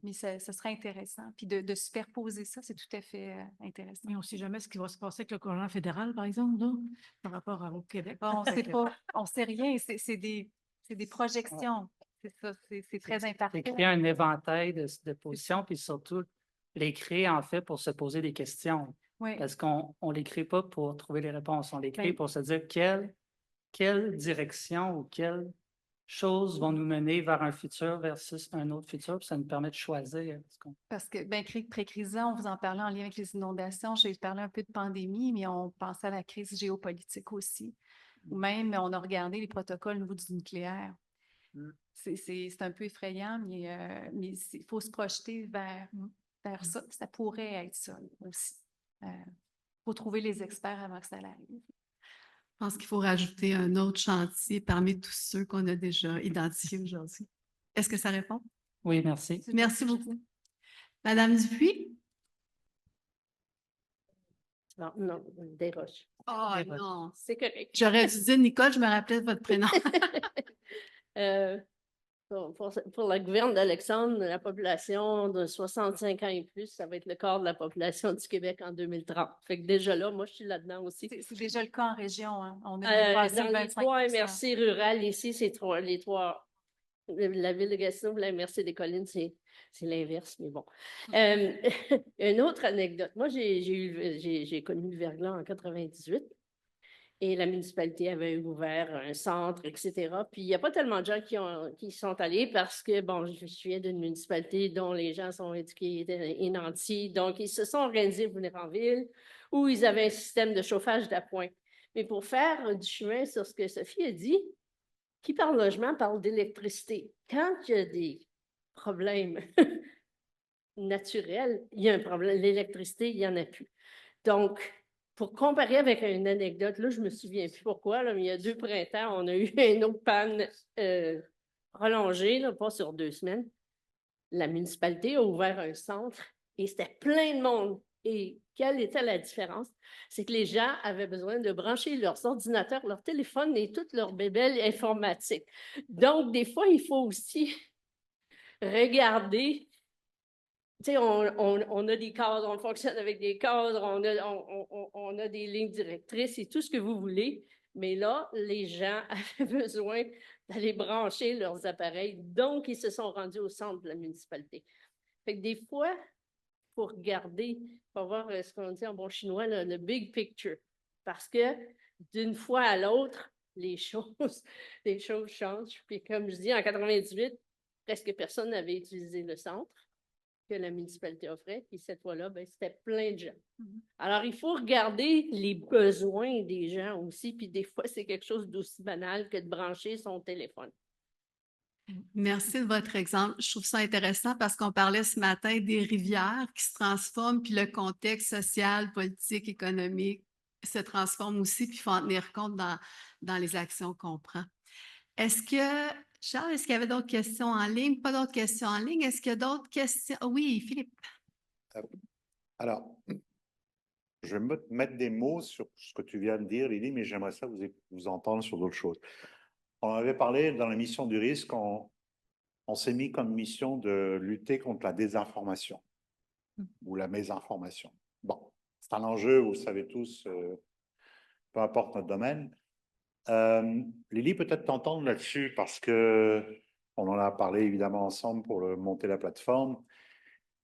mais ça serait intéressant. Puis de superposer ça, c'est tout à fait intéressant.
Mais on ne sait jamais ce qui va se passer avec le gouvernement fédéral, par exemple, là, par rapport au Québec.
Bon, on ne sait pas, on ne sait rien, c'est des projections. C'est ça, c'est très imparfait.
C'est créer un éventail de positions, puis surtout les créer en fait pour se poser des questions.
Oui.
Parce qu'on ne les crée pas pour trouver les réponses, on les crée pour se dire quelle direction ou quelle choses vont nous mener vers un futur versus un autre futur, puis ça nous permet de choisir.
Parce que, pré-crisant, on vous en parlait en lien avec les inondations, j'ai parlé un peu de pandémie, mais on pensait à la crise géopolitique aussi. Ou même, on a regardé les protocoles au niveau du nucléaire. C'est un peu effrayant, mais il faut se projeter vers ça. Ça pourrait être ça aussi. Il faut trouver les experts avant que ça arrive.
Je pense qu'il faut rajouter un autre chantier parmi tous ceux qu'on a déjà identifiés aujourd'hui. Est-ce que ça répond?
Oui, merci.
Merci beaucoup. Madame Dupuis?
Non, Desroches.
Oh non!
C'est correct.
J'aurais dû dire Nicole, je me rappelais de votre prénom.
Pour la gouverne d'Alexandre, la population de 65 ans et plus, ça va être le quart de la population du Québec en 2030. Fait que déjà là, moi, je suis là-dedans aussi.
C'est déjà le cas en région. Hein. On a
dans les 3 MRC rurales, ici, c'est les 3. La ville de Gatineau, la MRC des Collines, c'est l'inverse, mais bon. Une autre anecdote. Moi, j'ai connu le verglas en 98. Et la municipalité avait ouvert un centre, etc. Puis il n'y a pas tellement de gens qui sont allés parce que, bon, je viens d'une municipalité dont les gens sont éduqués et nantis. Donc, ils se sont organisés pour venir en ville où ils avaient un système de chauffage d'appoint. Mais pour faire du chemin sur ce que Sophie a dit, qui parle logement parle d'électricité. Quand il y a des problèmes naturels, il y a un problème. L'électricité, il n'y en a plus. Donc, pour comparer avec une anecdote, là, je ne me souviens plus pourquoi, là, mais il y a 2 printemps, on a eu une autre panne prolongée, là, pas sur 2 semaines. La municipalité a ouvert un centre et c'était plein de monde. Et quelle était la différence? C'est que les gens avaient besoin de brancher leurs ordinateurs, leur téléphone et toutes leurs bébelles informatiques. Donc, des fois, il faut aussi regarder. Tu sais, on a des cadres, on fonctionne avec des cadres, on a des lignes directrices et tout ce que vous voulez. Mais là, les gens avaient besoin d'aller brancher leurs appareils. Donc, ils se sont rendus au centre de la municipalité. Fait que des fois, il faut regarder, il faut voir ce qu'on dit en bon chinois, le big picture. Parce que d'une fois à l'autre, les choses changent. Puis comme je dis, en 98, presque personne n'avait utilisé le centre que la municipalité offrait. Puis cette fois-là, c'était plein de gens. Alors, il faut regarder les besoins des gens aussi. Puis des fois, c'est quelque chose d'aussi banal que de brancher son téléphone.
Merci de votre exemple. Je trouve ça intéressant parce qu'on parlait ce matin des rivières qui se transforment, puis le contexte social, politique, économique se transforme aussi, puis il faut en tenir compte dans les actions qu'on prend. Est-ce que, Charles, est-ce qu'il y avait d'autres questions en ligne? Pas d'autres questions en ligne. Est-ce qu'il y a d'autres questions? Oui, Philippe.
Alors, je vais mettre des mots sur ce que tu viens de dire, Lily, mais j'aimerais ça vous entendre sur d'autres choses. On avait parlé dans la mission du risque, on s'est mis comme mission de lutter contre la désinformation ou la mésinformation. Bon, c'est un enjeu, vous le savez tous, peu importe notre domaine. Lily, peut-être t'entendre là-dessus parce que on en a parlé évidemment ensemble pour monter la plateforme.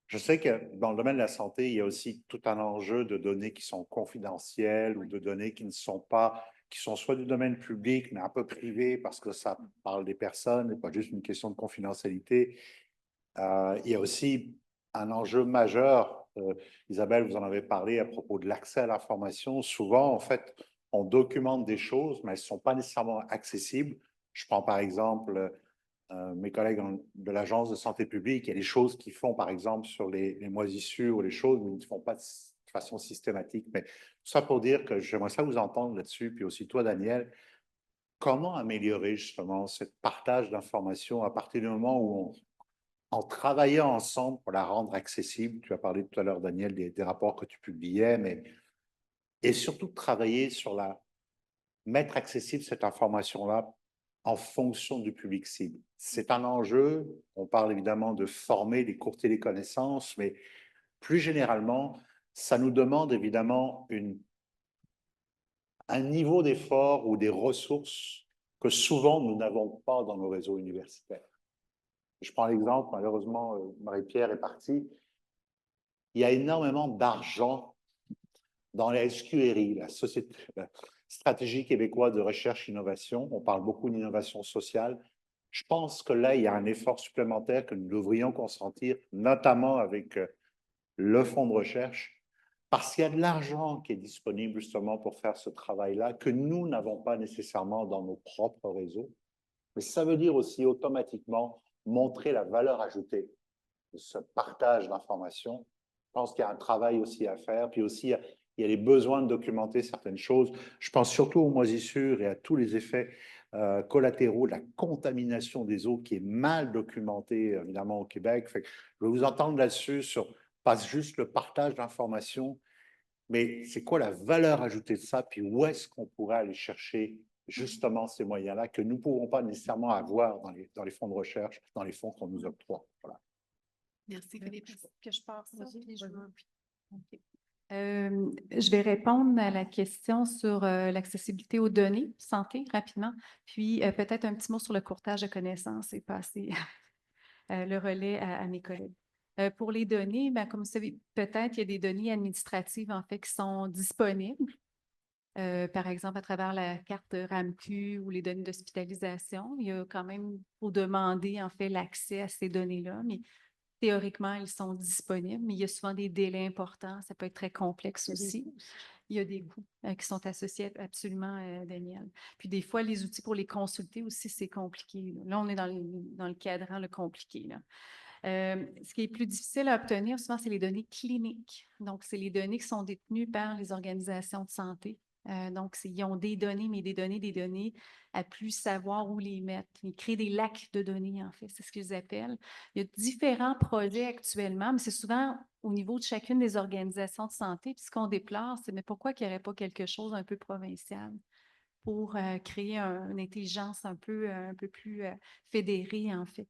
Je sais que dans le domaine de la santé, il y a aussi tout un enjeu de données qui sont confidentielles ou de données qui ne sont pas, qui sont soit du domaine public, mais un peu privé parce que ça parle des personnes et pas juste une question de confidentialité. Il y a aussi un enjeu majeur. Isabelle, vous en avez parlé à propos de l'accès à l'information. Souvent, en fait, on documente des choses, mais elles ne sont pas nécessairement accessibles. Je prends par exemple mes collègues de l'Agence de santé publique. Il y a des choses qu'ils font, par exemple, sur les moisissures ou les choses, mais ils ne font pas de façon systématique. Mais tout ça pour dire que j'aimerais ça vous entendre là-dessus. Puis aussi toi, Daniel, comment améliorer justement ce partage d'informations à partir du moment où en travaillant ensemble pour la rendre accessible. Tu as parlé tout à l'heure, Daniel, des rapports que tu publiais, mais et surtout de travailler sur mettre accessible cette information-là en fonction du public cible. C'est un enjeu. On parle évidemment de former, d'écourter les connaissances, mais plus généralement, ça nous demande évidemment un niveau d'effort ou des ressources que souvent nous n'avons pas dans nos réseaux universitaires. Je prends l'exemple, malheureusement, Marie-Pierre est partie. Il y a énormément d'argent dans la SQRI, la Stratégie québécoise de recherche et innovation. On parle beaucoup d'innovation sociale. Je pense que là, il y a un effort supplémentaire que nous devrions consentir, notamment avec le fonds de recherche, parce qu'il y a de l'argent qui est disponible justement pour faire ce travail-là, que nous n'avons pas nécessairement dans nos propres réseaux. Mais ça veut dire aussi automatiquement montrer la valeur ajoutée de ce partage d'informations. Je pense qu'il y a un travail aussi à faire, puis aussi il y a les besoins de documenter certaines choses. Je pense surtout aux moisissures et à tous les effets collatéraux de la contamination des eaux qui est mal documentée, évidemment, au Québec. Fait que je vais vous entendre là-dessus sur pas juste le partage d'informations, mais c'est quoi la valeur ajoutée de ça, puis où est-ce qu'on pourrait aller chercher justement ces moyens-là que nous ne pourrons pas nécessairement avoir dans les fonds de recherche, dans les fonds qu'on nous octroie. Voilà.
Merci, Philippe.
Que je passe ça, puis je veux-
OK.
Je vais répondre à la question sur l'accessibilité aux données santé rapidement, puis peut-être un petit mot sur le courtage de connaissances et passer le relais à mes collègues. Pour les données, ben, comme vous savez, peut-être il y a des données administratives en fait qui sont disponibles, par exemple à travers la carte RAMQ ou les données d'hospitalisation. Il y a quand même, faut demander en fait l'accès à ces données-là, mais théoriquement, ils sont disponibles, mais il y a souvent des délais importants. Ça peut être très complexe aussi. Il y a des coûts qui sont associés absolument, Daniel. Puis des fois, les outils pour les consulter aussi, c'est compliqué. Là, on est dans le cadran, le compliqué. Là. Ce qui est plus difficile à obtenir, souvent, c'est les données cliniques. Donc, c'est les données qui sont détenues par les organisations de santé. Donc, ils ont des données, mais des données à plus savoir où les mettre. Ils créent des lacs de données, en fait, c'est ce qu'ils appellent. Il y a différents projets actuellement, mais c'est souvent au niveau de chacune des organisations de santé. Puis ce qu'on déplore, c'est mais pourquoi il n'y aurait pas quelque chose un peu provincial pour créer une intelligence un peu plus fédérée, en fait,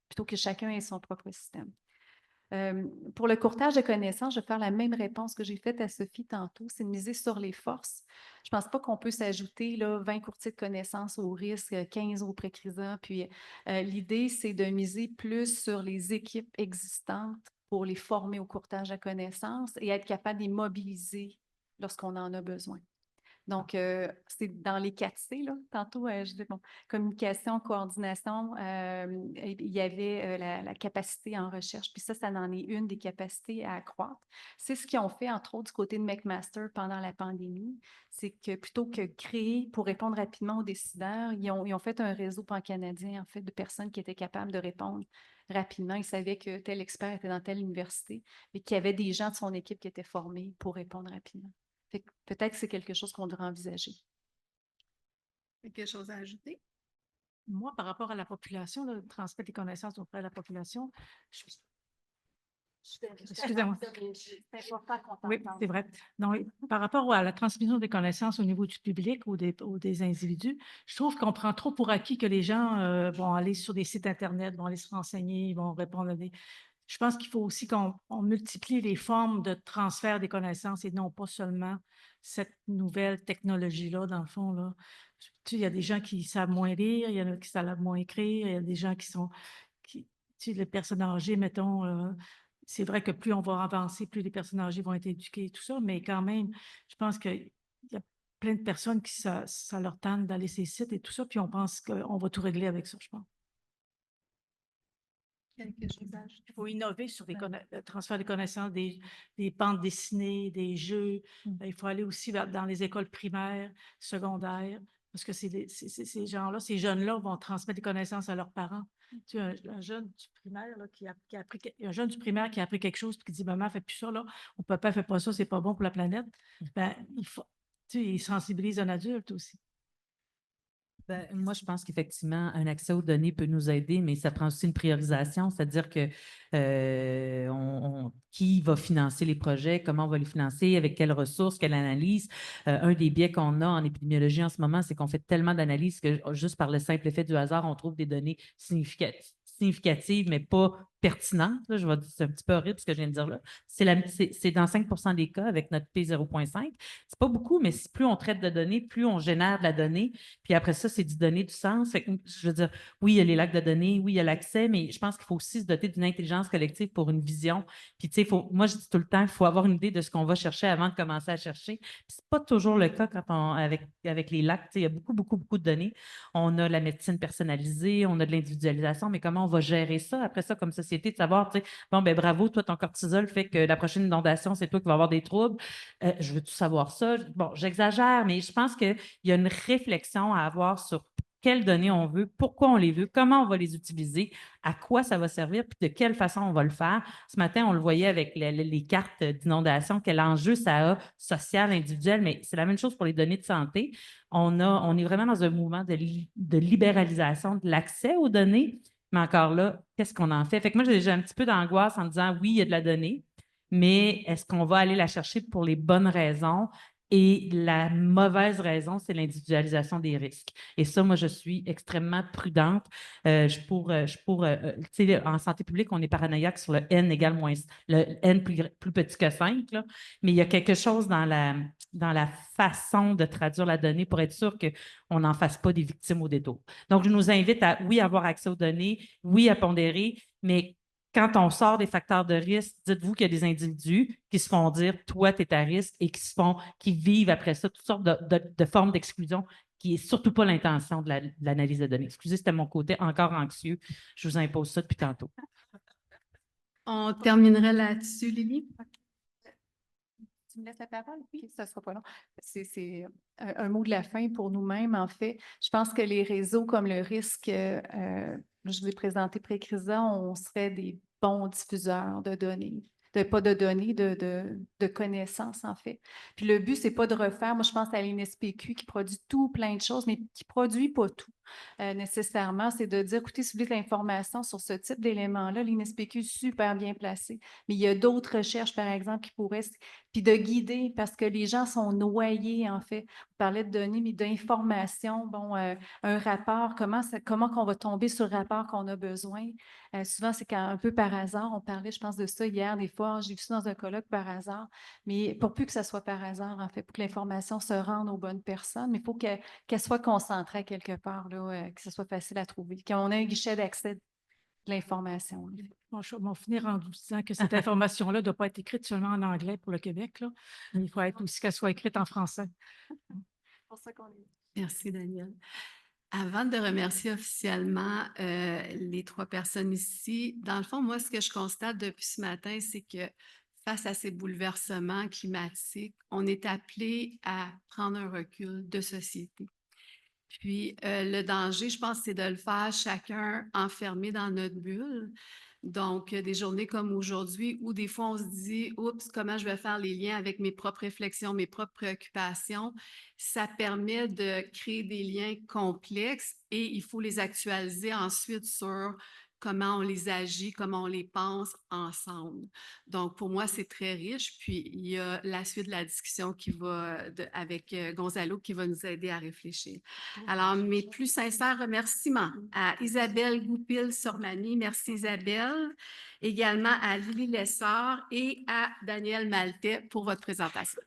plutôt que chacun ait son propre système. Pour le courtage de connaissances, je vais faire la même réponse que j'ai faite à Sophie tantôt, c'est de miser sur les forces. Je ne pense pas qu'on peut s'ajouter 20 courtiers de connaissances au risque, 15 au pré-CRISA. Puis l'idée, c'est de miser plus sur les équipes existantes pour les former au courtage de connaissances et être capable de les mobiliser lorsqu'on en a besoin. Donc, c'est dans les 4C, là. Tantôt, je dis, bon, communication, coordination, il y avait la capacité en recherche, puis ça en est une des capacités à accroître. C'est ce qu'ils ont fait, entre autres, du côté de McMaster pendant la pandémie, c'est que plutôt que créer pour répondre rapidement aux décideurs, ils ont fait un réseau pan-canadien, en fait, de personnes qui étaient capables de répondre rapidement. Ils savaient que tel expert était dans telle université et qu'il y avait des gens de son équipe qui étaient formés pour répondre rapidement. Fait que peut-être que c'est quelque chose qu'on devrait envisager.
Quelque chose à ajouter?
Moi, par rapport à la population, le transfert des connaissances auprès de la population, excusez-moi.
C'est important qu'on
Oui, c'est vrai. Donc, par rapport à la transmission des connaissances au niveau du public ou des individus, je trouve qu'on prend trop pour acquis que les gens vont aller sur des sites Internet, vont aller se renseigner, vont répondre à des... Je pense qu'il faut aussi qu'on multiplie les formes de transfert des connaissances et non pas seulement cette nouvelle technologie-là, dans le fond, là. Tu sais, il y a des gens qui savent moins lire, il y en a qui savent moins écrire, il y a des gens qui sont... tu sais, les personnes âgées, mettons... c'est vrai que plus on va avancer, plus les personnes âgées vont être éduquées et tout ça, mais quand même, je pense qu'il y a plein de personnes qui ça leur tente d'aller ces sites et tout ça, puis on pense qu'on va tout régler avec ça, je pense.
Quelque chose à ajouter?
Il faut innover sur le transfert des connaissances, des bandes dessinées, des jeux. Il faut aller aussi dans les écoles primaires, secondaires, parce que ces gens-là, ces jeunes-là vont transmettre des connaissances à leurs parents. Tu sais, un jeune du primaire là, qui a appris, un jeune du primaire qui a appris quelque chose et qui dit maman, fais plus ça, là, ou papa, fais pas ça, c'est pas bon pour la planète. Ben, il faut, tu sais, il sensibilise un adulte aussi.
Ben, moi, je pense qu'effectivement, un accès aux données peut nous aider, mais ça prend aussi une priorisation, c'est-à-dire que qui va financer les projets, comment on va les financer, avec quelles ressources, quelle analyse. Un des biais qu'on a en épidémiologie en ce moment, c'est qu'on fait tellement d'analyses que juste par le simple effet du hasard, on trouve des données significatives, mais pas pertinentes. Là, je vais dire, c'est un petit peu horrible ce que je viens de dire là. C'est dans 5% des cas avec notre P0.5. C'est pas beaucoup, mais plus on traite de données, plus on génère de la donnée. Puis après ça, c'est d'y donner du sens. Fait que, je veux dire, oui, il y a les lacs de données, oui, il y a l'accès, mais je pense qu'il faut aussi se doter d'une intelligence collective pour une vision. Puis, tu sais, moi, je dis tout le temps, il faut avoir une idée de ce qu'on va chercher avant de commencer à chercher. Puis, c'est pas toujours le cas quand avec les lacs. Tu sais, il y a beaucoup, beaucoup, beaucoup de données. On a la médecine personnalisée, on a de l'individualisation, mais comment on va gérer ça après ça comme société, de savoir, tu sais, bon, ben bravo, toi, ton cortisol fait que la prochaine inondation, c'est toi qui vas avoir des troubles. Je veux-tu savoir ça? Bon, j'exagère, mais je pense qu'il y a une réflexion à avoir sur quelles données on veut, pourquoi on les veut, comment on va les utiliser, à quoi ça va servir, puis de quelle façon on va le faire. Ce matin, on le voyait avec les cartes d'inondation, quel enjeu ça a social, individuel, mais c'est la même chose pour les données de santé. On est vraiment dans un mouvement de libéralisation de l'accès aux données, mais encore là, qu'est-ce qu'on en fait? Fait que moi, j'ai un petit peu d'angoisse en disant, oui, il y a de la donnée, mais est-ce qu'on va aller la chercher pour les bonnes raisons? Et la mauvaise raison, c'est l'individualisation des risques. Et ça, moi, je suis extrêmement prudente. Tu sais, en santé publique, on est paranoïaque sur le N égale moins, le N plus petit que 5, là. Mais il y a quelque chose dans la façon de traduire la donnée pour être sûr qu'on n'en fasse pas des victimes au détour. Donc, je nous invite à, oui, avoir accès aux données, oui, à pondérer, mais quand on sort des facteurs de risque, dites-vous qu'il y a des individus qui se font dire toi, tu es à risque et qui vivent après ça toutes sortes de formes d'exclusion qui n'est surtout pas l'intention de l'analyse de données. Excusez, c'était mon côté encore anxieux. Je vous impose ça depuis tantôt.
On terminerait là-dessus, Lily.
Tu me laisses la parole? Oui, ça ne sera pas long. C'est un mot de la fin pour nous-mêmes, en fait. Je pense que les réseaux comme le risque, je vous ai présenté Précrisa, on serait des bons diffuseurs de données. Pas de données, de connaissances, en fait. Puis le but, c'est pas de refaire. Moi, je pense à l'INSPQ qui produit tout, plein de choses, mais qui produit pas tout. Nécessairement, c'est de dire, écoutez, si vous voulez de l'information sur ce type d'éléments-là, l'INSPQ est super bien placé. Mais il y a d'autres recherches, par exemple, qui pourraient, puis de guider, parce que les gens sont noyés, en fait. Vous parlez de données, mais d'informations. Bon, un rapport, comment qu'on va tomber sur le rapport qu'on a besoin? Souvent, c'est un peu par hasard. On parlait, je pense, de ça hier, des fois, j'ai vu ça dans un colloque par hasard. Mais pour plus que ça soit par hasard, en fait, pour que l'information se rende aux bonnes personnes, mais il faut qu'elle soit concentrée quelque part, là, que ce soit facile à trouver, qu'on ait un guichet d'accès de l'information.
Bon, je vais finir en vous disant que cette information-là ne doit pas être écrite seulement en anglais pour le Québec, là. Il faut être aussi qu'elle soit écrite en français.
C'est pour ça qu'on est...
Merci, Daniel. Avant de remercier officiellement les 3 personnes ici, dans le fond, moi, ce que je constate depuis ce matin, c'est que face à ces bouleversements climatiques, on est appelé à prendre un recul de société. Puis le danger, je pense, c'est de le faire chacun enfermé dans notre bulle. Donc, des journées comme aujourd'hui où des fois on se dit, oups, comment je vais faire les liens avec mes propres réflexions, mes propres préoccupations. Ça permet de créer des liens complexes et il faut les actualiser ensuite sur comment on les agit, comment on les pense ensemble. Donc, pour moi, c'est très riche. Puis, il y a la suite de la discussion qui va avec Gonzalo qui va nous aider à réfléchir. Alors, mes plus sincères remerciements à Isabelle Goupil-Sormani. Merci Isabelle. Également à Lily Lessard et à Daniel Maltais pour votre présentation.